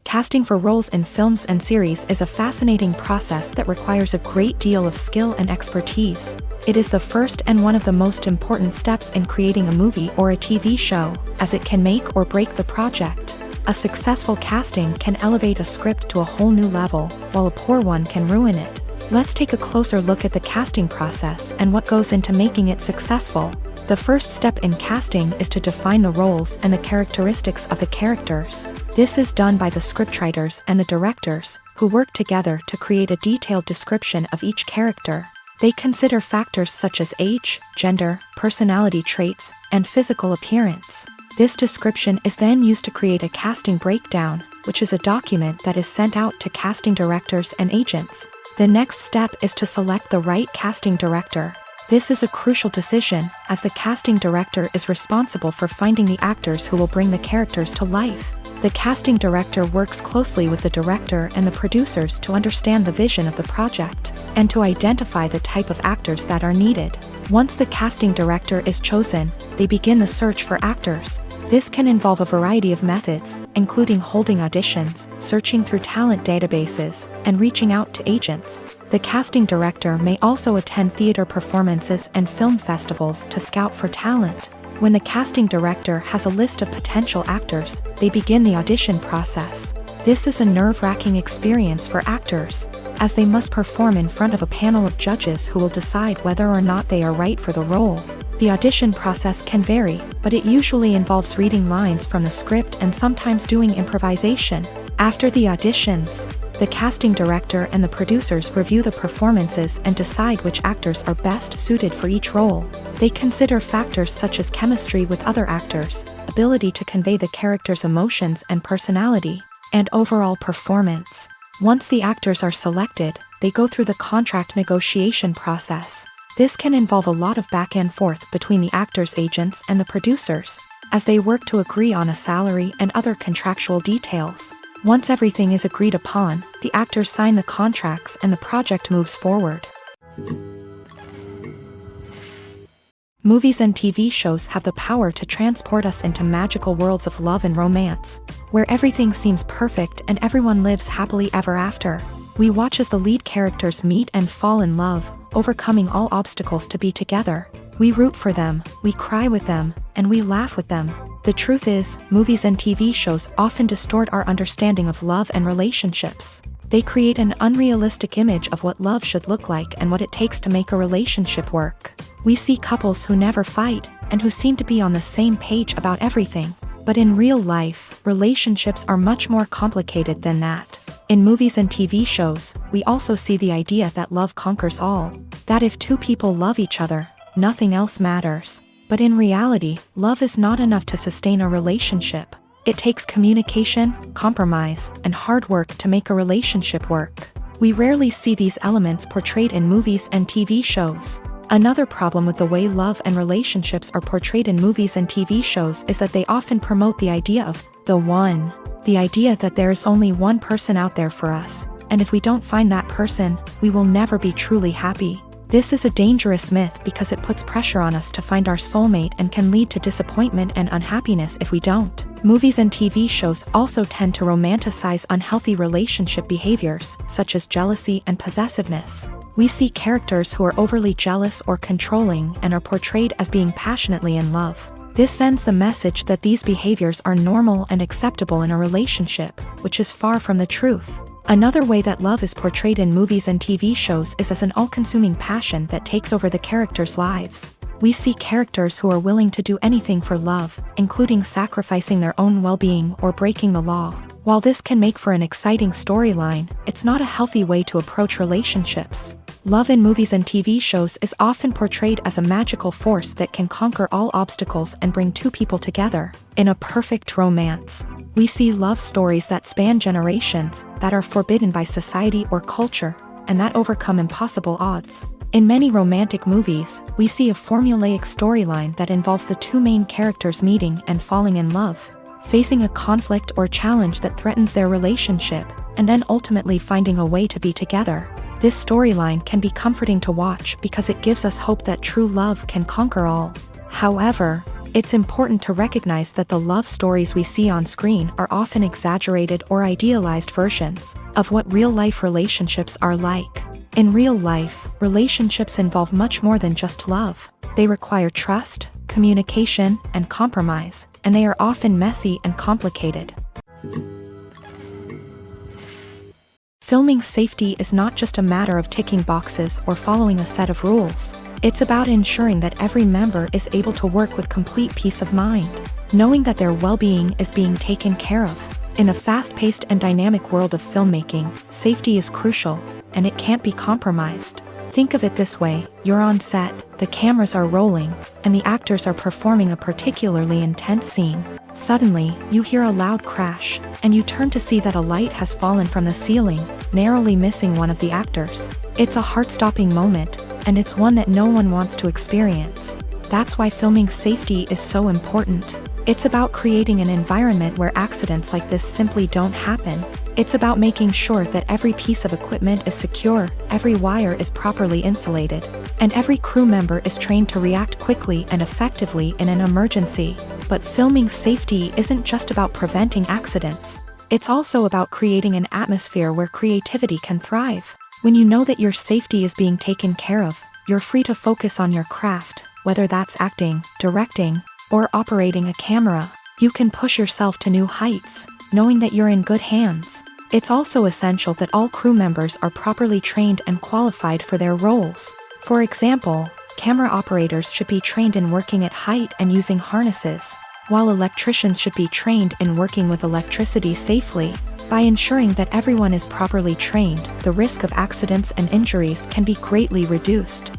S1: Casting for roles in films and series is a fascinating process that requires a great deal of skill and expertise. It is the first and one of the most important steps in creating a movie or a TV show, as it can make or break the project. A successful casting can elevate a script to a whole new level, while a poor one can ruin it. Let's take a closer look at the casting process and what goes into making it successful. The first step in casting is to define the roles and the characteristics of the characters. This is done by the scriptwriters and the directors, who work together to create a detailed description of each character. They consider factors such as age, gender, personality traits, and physical appearance. This description is then used to create a casting breakdown, which is a document that is sent out to casting directors and agents. The next step is to select the right casting director. This is a crucial decision, as the casting director is responsible for finding the actors who will bring the characters to life. The casting director works closely with the director and the producers to understand the vision of the project, and to identify the type of actors that are needed. Once the casting director is chosen, they begin the search for actors. This can involve a variety of methods, including holding auditions, searching through talent databases, and reaching out to agents. The casting director may also attend theater performances and film festivals to scout for talent. When the casting director has a list of potential actors, they begin the audition process. This is a nerve-wracking experience for actors, as they must perform in front of a panel of judges who will decide whether or not they are right for the role. The audition process can vary, but it usually involves reading lines from the script and sometimes doing improvisation. After the auditions, the casting director and the producers review the performances and decide which actors are best suited for each role. They consider factors such as chemistry with other actors, ability to convey the character's emotions and personality, and overall performance. Once the actors are selected, they go through the contract negotiation process. This can involve a lot of back and forth between the actors' agents and the producers, as they work to agree on a salary and other contractual details. Once everything is agreed upon, the actors sign the contracts and the project moves forward. Movies and TV shows have the power to transport us into magical worlds of love and romance, where everything seems perfect and everyone lives happily ever after. We watch as the lead characters meet and fall in love, overcoming all obstacles to be together. We root for them, we cry with them, and we laugh with them. The truth is, movies and TV shows often distort our understanding of love and relationships. They create an unrealistic image of what love should look like and what it takes to make a relationship work. We see couples who never fight, and who seem to be on the same page about everything. But in real life, relationships are much more complicated than that. In movies and TV shows, we also see the idea that love conquers all. That if two people love each other, nothing else matters. But in reality, love is not enough to sustain a relationship. It takes communication, compromise, and hard work to make a relationship work. We rarely see these elements portrayed in movies and TV shows. Another problem with the way love and relationships are portrayed in movies and TV shows is that they often promote the idea of the one. The idea that there is only one person out there for us, and if we don't find that person, we will never be truly happy. This is a dangerous myth because it puts pressure on us to find our soulmate and can lead to disappointment and unhappiness if we don't. Movies and TV shows also tend to romanticize unhealthy relationship behaviors, such as jealousy and possessiveness. We see characters who are overly jealous or controlling and are portrayed as being passionately in love. This sends the message that these behaviors are normal and acceptable in a relationship, which is far from the truth. Another way that love is portrayed in movies and TV shows is as an all-consuming passion that takes over the characters' lives. We see characters who are willing to do anything for love, including sacrificing their own well-being or breaking the law. While this can make for an exciting storyline, it's not a healthy way to approach relationships. Love in movies and TV shows is often portrayed as a magical force that can conquer all obstacles and bring two people together. In a perfect romance, we see love stories that span generations, that are forbidden by society or culture, and that overcome impossible odds. In many romantic movies, we see a formulaic storyline that involves the two main characters meeting and falling in love, facing a conflict or challenge that threatens their relationship, and then ultimately finding a way to be together. This storyline can be comforting to watch because it gives us hope that true love can conquer all. However, it's important to recognize that the love stories we see on screen are often exaggerated or idealized versions of what real-life relationships are like. In real life, relationships involve much more than just love. They require trust, communication, and compromise, and they are often messy and complicated. Filming safety is not just a matter of ticking boxes or following a set of rules. It's about ensuring that every member is able to work with complete peace of mind, knowing that their well-being is being taken care of. In a fast-paced and dynamic world of filmmaking, safety is crucial, and it can't be compromised. Think of it this way: you're on set, the cameras are rolling, and the actors are performing a particularly intense scene. Suddenly, you hear a loud crash, and you turn to see that a light has fallen from the ceiling, narrowly missing one of the actors. It's a heart-stopping moment, and it's one that no one wants to experience. That's why filming safety is so important. It's about creating an environment where accidents like this simply don't happen. It's about making sure that every piece of equipment is secure, every wire is properly insulated, and every crew member is trained to react quickly and effectively in an emergency. But filming safety isn't just about preventing accidents. It's also about creating an atmosphere where creativity can thrive. When you know that your safety is being taken care of, you're free to focus on your craft, whether that's acting, directing, or operating a camera. You can push yourself to new heights, knowing that you're in good hands. It's also essential that all crew members are properly trained and qualified for their roles. For example, camera operators should be trained in working at height and using harnesses, while electricians should be trained in working with electricity safely. By ensuring that everyone is properly trained, the risk of accidents and injuries can be greatly reduced.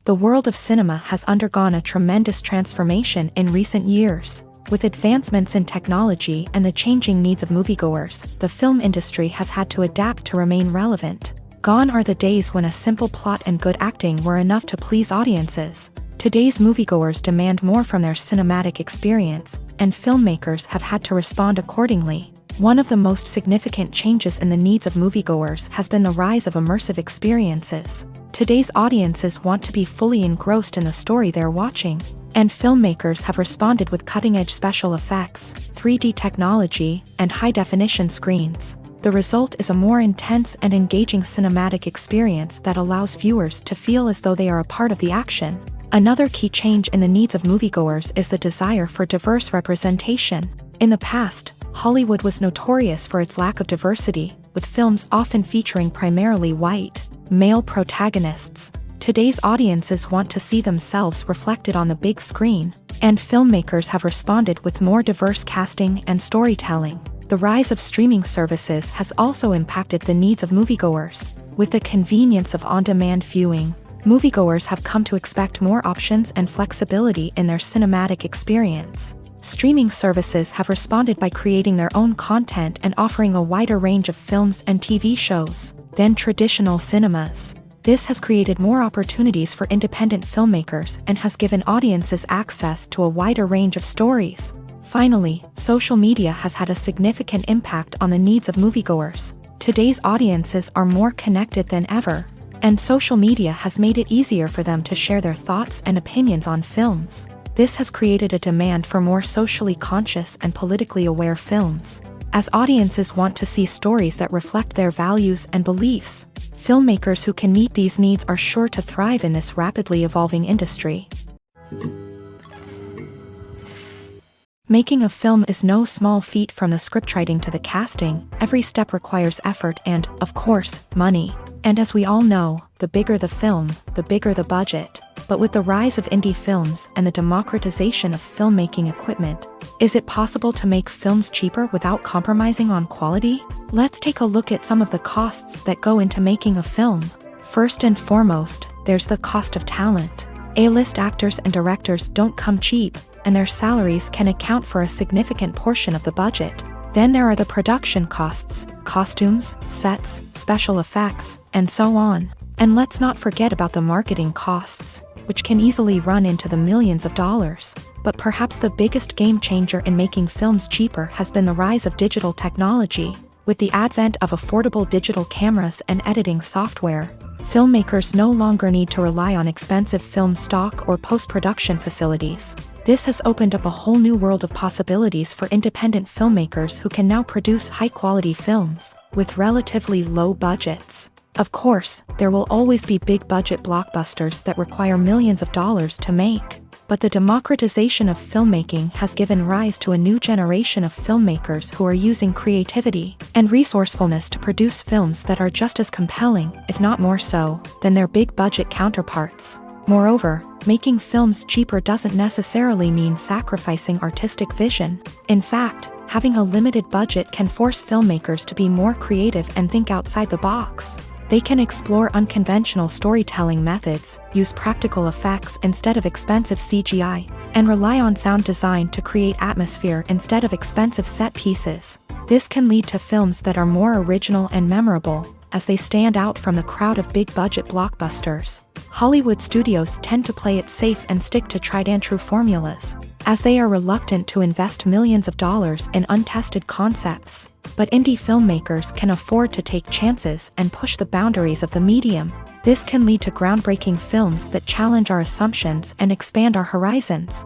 S1: The world of cinema has undergone a tremendous transformation in recent years. With advancements in technology and the changing needs of moviegoers, the film industry has had to adapt to remain relevant. Gone are the days when a simple plot and good acting were enough to please audiences. Today's moviegoers demand more from their cinematic experience, and filmmakers have had to respond accordingly. One of the most significant changes in the needs of moviegoers has been the rise of immersive experiences. Today's audiences want to be fully engrossed in the story they're watching, and filmmakers have responded with cutting-edge special effects, 3D technology, and high-definition screens. The result is a more intense and engaging cinematic experience that allows viewers to feel as though they are a part of the action. Another key change in the needs of moviegoers is the desire for diverse representation. In the past, Hollywood was notorious for its lack of diversity, with films often featuring primarily white, male protagonists. Today's audiences want to see themselves reflected on the big screen, and filmmakers have responded with more diverse casting and storytelling. The rise of streaming services has also impacted the needs of moviegoers. With the convenience of on-demand viewing, moviegoers have come to expect more options and flexibility in their cinematic experience. Streaming services have responded by creating their own content and offering a wider range of films and TV shows than traditional cinemas. This has created more opportunities for independent filmmakers and has given audiences access to a wider range of stories. Finally, social media has had a significant impact on the needs of moviegoers. Today's audiences are more connected than ever, and social media has made it easier for them to share their thoughts and opinions on films. This has created a demand for more socially conscious and politically aware films. As audiences want to see stories that reflect their values and beliefs, filmmakers who can meet these needs are sure to thrive in this rapidly evolving industry. Making a film is no small feat. From the scriptwriting to the casting, every step requires effort and, of course, money. And as we all know, the bigger the film, the bigger the budget. But with the rise of indie films and the democratization of filmmaking equipment, is it possible to make films cheaper without compromising on quality? Let's take a look at some of the costs that go into making a film. First and foremost, there's the cost of talent. A-list actors and directors don't come cheap, and their salaries can account for a significant portion of the budget. Then there are the production costs, costumes, sets, special effects, and so on. And let's not forget about the marketing costs, which can easily run into the millions of dollars. but perhaps the biggest game changer in making films cheaper has been the rise of digital technology. With the advent of affordable digital cameras and editing software, filmmakers no longer need to rely on expensive film stock or post-production facilities. This has opened up a whole new world of possibilities for independent filmmakers who can now produce high-quality films with relatively low budgets. Of course, there will always be big-budget blockbusters that require millions of dollars to make, but the democratization of filmmaking has given rise to a new generation of filmmakers who are using creativity and resourcefulness to produce films that are just as compelling, if not more so, than their big-budget counterparts. Moreover, making films cheaper doesn't necessarily mean sacrificing artistic vision. In fact, having a limited budget can force filmmakers to be more creative and think outside the box. They can explore unconventional storytelling methods, use practical effects instead of expensive CGI, and rely on sound design to create atmosphere instead of expensive set pieces. This can lead to films that are more original and memorable, as they stand out from the crowd of big-budget blockbusters. Hollywood studios tend to play it safe and stick to tried-and-true formulas, as they are reluctant to invest millions of dollars in untested concepts. But indie filmmakers can afford to take chances and push the boundaries of the medium. This can lead to groundbreaking films that challenge our assumptions and expand our horizons.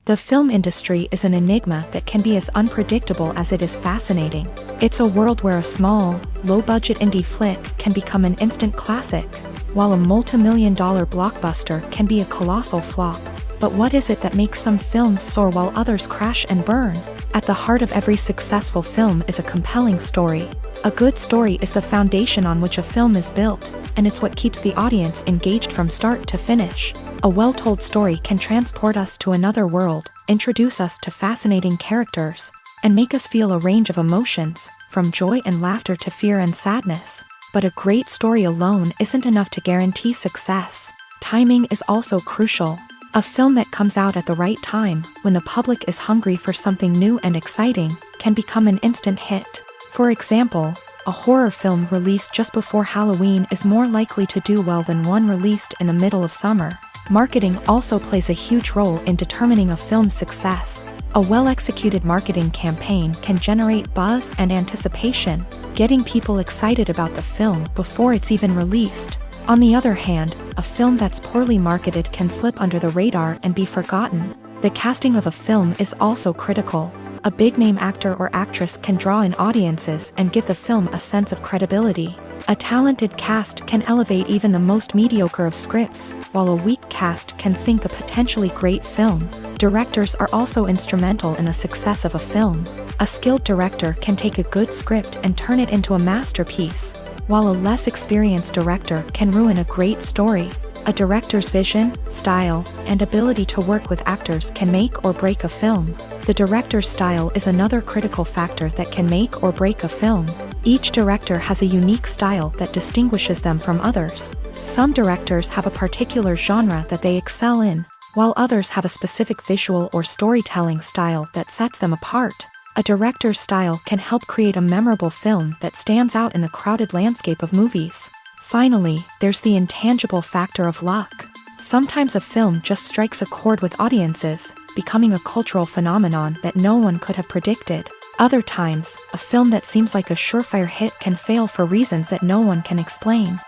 S1: The film industry is an enigma that can be as unpredictable as it is fascinating. It's a world where a small, low-budget indie flick can become an instant classic, while a multi-million-dollar blockbuster can be a colossal flop. But what is it that makes some films soar while others crash and burn? At the heart of every successful film is a compelling story. A good story is the foundation on which a film is built, and it's what keeps the audience engaged from start to finish. A well-told story can transport us to another world, introduce us to fascinating characters, and make us feel a range of emotions, from joy and laughter to fear and sadness. But a great story alone isn't enough to guarantee success. Timing is also crucial. A film that comes out at the right time, when the public is hungry for something new and exciting, can become an instant hit. For example, a horror film released just before Halloween is more likely to do well than one released in the middle of summer. Marketing also plays a huge role in determining a film's success. A well-executed marketing campaign can generate buzz and anticipation, getting people excited about the film before it's even released. On the other hand, a film that's poorly marketed can slip under the radar and be forgotten. The casting of a film is also critical. A big-name actor or actress can draw in audiences and give the film a sense of credibility. A talented cast can elevate even the most mediocre of scripts, while a weak cast can sink a potentially great film. Directors are also instrumental in the success of a film. A skilled director can take a good script and turn it into a masterpiece, while a less experienced director can ruin a great story. A director's vision, style, and ability to work with actors can make or break a film. The director's style is another critical factor that can make or break a film. Each director has a unique style that distinguishes them from others. Some directors have a particular genre that they excel in, while others have a specific visual or storytelling style that sets them apart. A director's style can help create a memorable film that stands out in the crowded landscape of movies. Finally, there's the intangible factor of luck. Sometimes a film just strikes a chord with audiences, becoming a cultural phenomenon that no one could have predicted. Other times, a film that seems like a surefire hit can fail for reasons that no one can explain.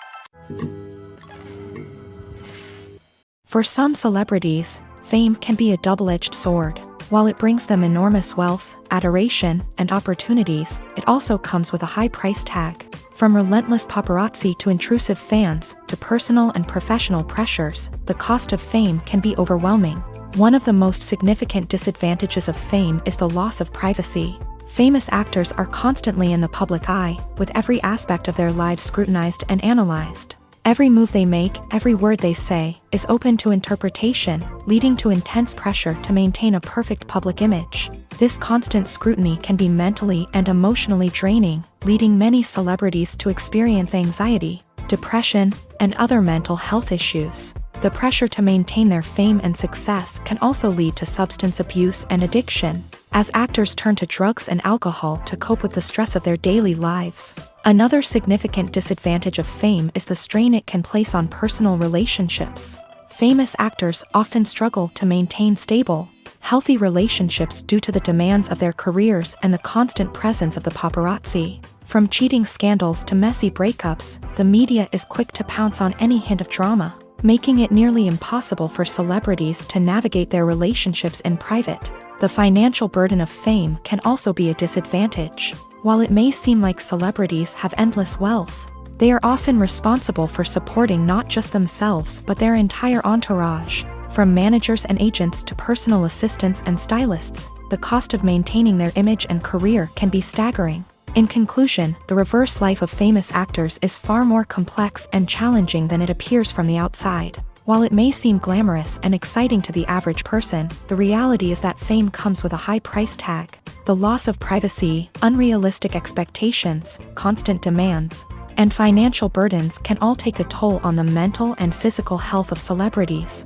S1: For some celebrities, fame can be a double-edged sword. While it brings them enormous wealth, adoration, and opportunities, it also comes with a high price tag. From relentless paparazzi to intrusive fans, to personal and professional pressures, the cost of fame can be overwhelming. One of the most significant disadvantages of fame is the loss of privacy. Famous actors are constantly in the public eye, with every aspect of their lives scrutinized and analyzed. Every move they make, every word they say, is open to interpretation, leading to intense pressure to maintain a perfect public image. This constant scrutiny can be mentally and emotionally draining, leading many celebrities to experience anxiety, depression, and other mental health issues. The pressure to maintain their fame and success can also lead to substance abuse and addiction, as actors turn to drugs and alcohol to cope with the stress of their daily lives. Another significant disadvantage of fame is the strain it can place on personal relationships. famous actors often struggle to maintain stable, healthy relationships due to the demands of their careers and the constant presence of the paparazzi. From cheating scandals to messy breakups, the media is quick to pounce on any hint of drama, making it nearly impossible for celebrities to navigate their relationships in private. The financial burden of fame can also be a disadvantage. While it may seem like celebrities have endless wealth, they are often responsible for supporting not just themselves but their entire entourage. From managers and agents to personal assistants and stylists, the cost of maintaining their image and career can be staggering. In conclusion, the reverse life of famous actors is far more complex and challenging than it appears from the outside. While it may seem glamorous and exciting to the average person, the reality is that fame comes with a high price tag. The loss of privacy, unrealistic expectations, constant demands, and financial burdens can all take a toll on the mental and physical health of celebrities.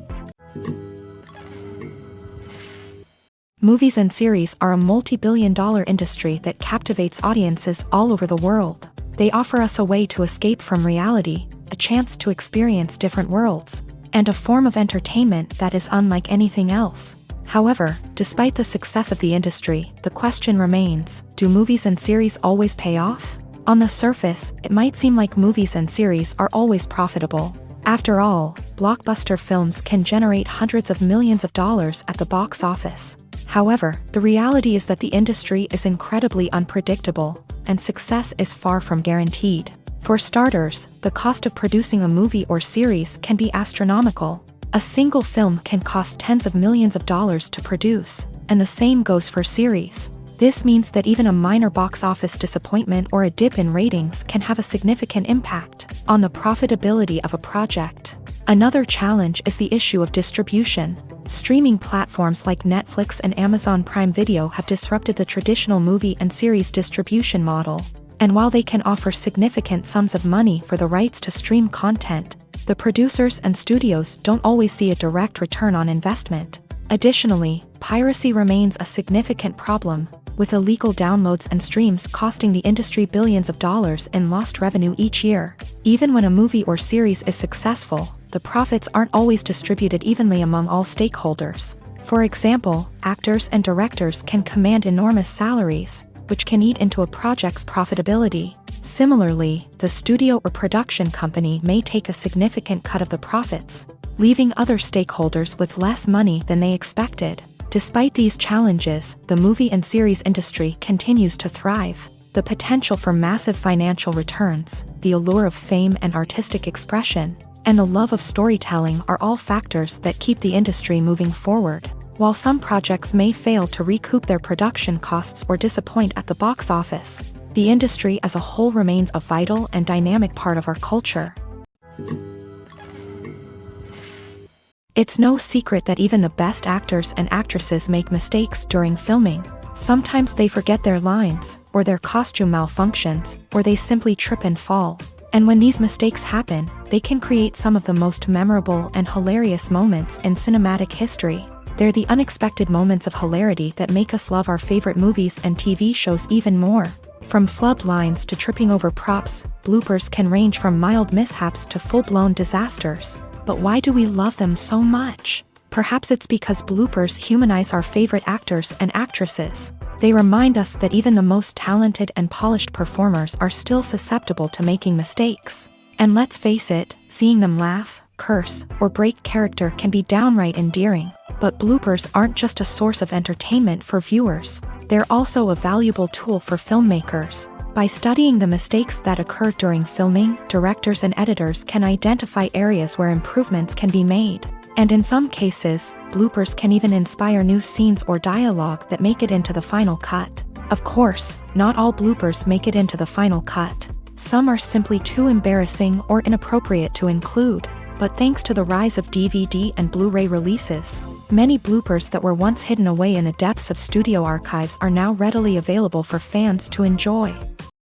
S1: Movies and series are a multi-billion-dollar industry that captivates audiences all over the world. They offer us a way to escape from reality, a chance to experience different worlds, and a form of entertainment that is unlike anything else. However, despite the success of the industry, the question remains, do movies and series always pay off? On the surface, it might seem like movies and series are always profitable. After all, blockbuster films can generate hundreds of millions of dollars at the box office. However, the reality is that the industry is incredibly unpredictable, and success is far from guaranteed. For starters, the cost of producing a movie or series can be astronomical. A single film can cost tens of millions of dollars to produce, and the same goes for series. This means that even a minor box office disappointment or a dip in ratings can have a significant impact on the profitability of a project. Another challenge is the issue of distribution. Streaming platforms like Netflix and Amazon Prime Video have disrupted the traditional movie and series distribution model. And while they can offer significant sums of money for the rights to stream content, the producers and studios don't always see a direct return on investment. Additionally, piracy remains a significant problem, with illegal downloads and streams costing the industry billions of dollars in lost revenue each year. Even when a movie or series is successful, the profits aren't always distributed evenly among all stakeholders. For example, actors and directors can command enormous salaries, which can eat into a project's profitability. Similarly, the studio or production company may take a significant cut of the profits, leaving other stakeholders with less money than they expected. Despite these challenges, the movie and series industry continues to thrive. The potential for massive financial returns, the allure of fame and artistic expression, and the love of storytelling are all factors that keep the industry moving forward. While some projects may fail to recoup their production costs or disappoint at the box office, the industry as a whole remains a vital and dynamic part of our culture. It's no secret that even the best actors and actresses make mistakes during filming. Sometimes they forget their lines, or their costume malfunctions, or they simply trip and fall. And when these mistakes happen, they can create some of the most memorable and hilarious moments in cinematic history. They're the unexpected moments of hilarity that make us love our favorite movies and TV shows even more. From flubbed lines to tripping over props, bloopers can range from mild mishaps to full-blown disasters. But why do we love them so much? Perhaps it's because bloopers humanize our favorite actors and actresses. They remind us that even the most talented and polished performers are still susceptible to making mistakes. And let's face it, seeing them laugh, curse, or break character can be downright endearing. But bloopers aren't just a source of entertainment for viewers. They're also a valuable tool for filmmakers. By studying the mistakes that occur during filming, directors and editors can identify areas where improvements can be made. And in some cases, bloopers can even inspire new scenes or dialogue that make it into the final cut. Of course, not all bloopers make it into the final cut. Some are simply too embarrassing or inappropriate to include. But thanks to the rise of DVD and Blu-ray releases, many bloopers that were once hidden away in the depths of studio archives are now readily available for fans to enjoy.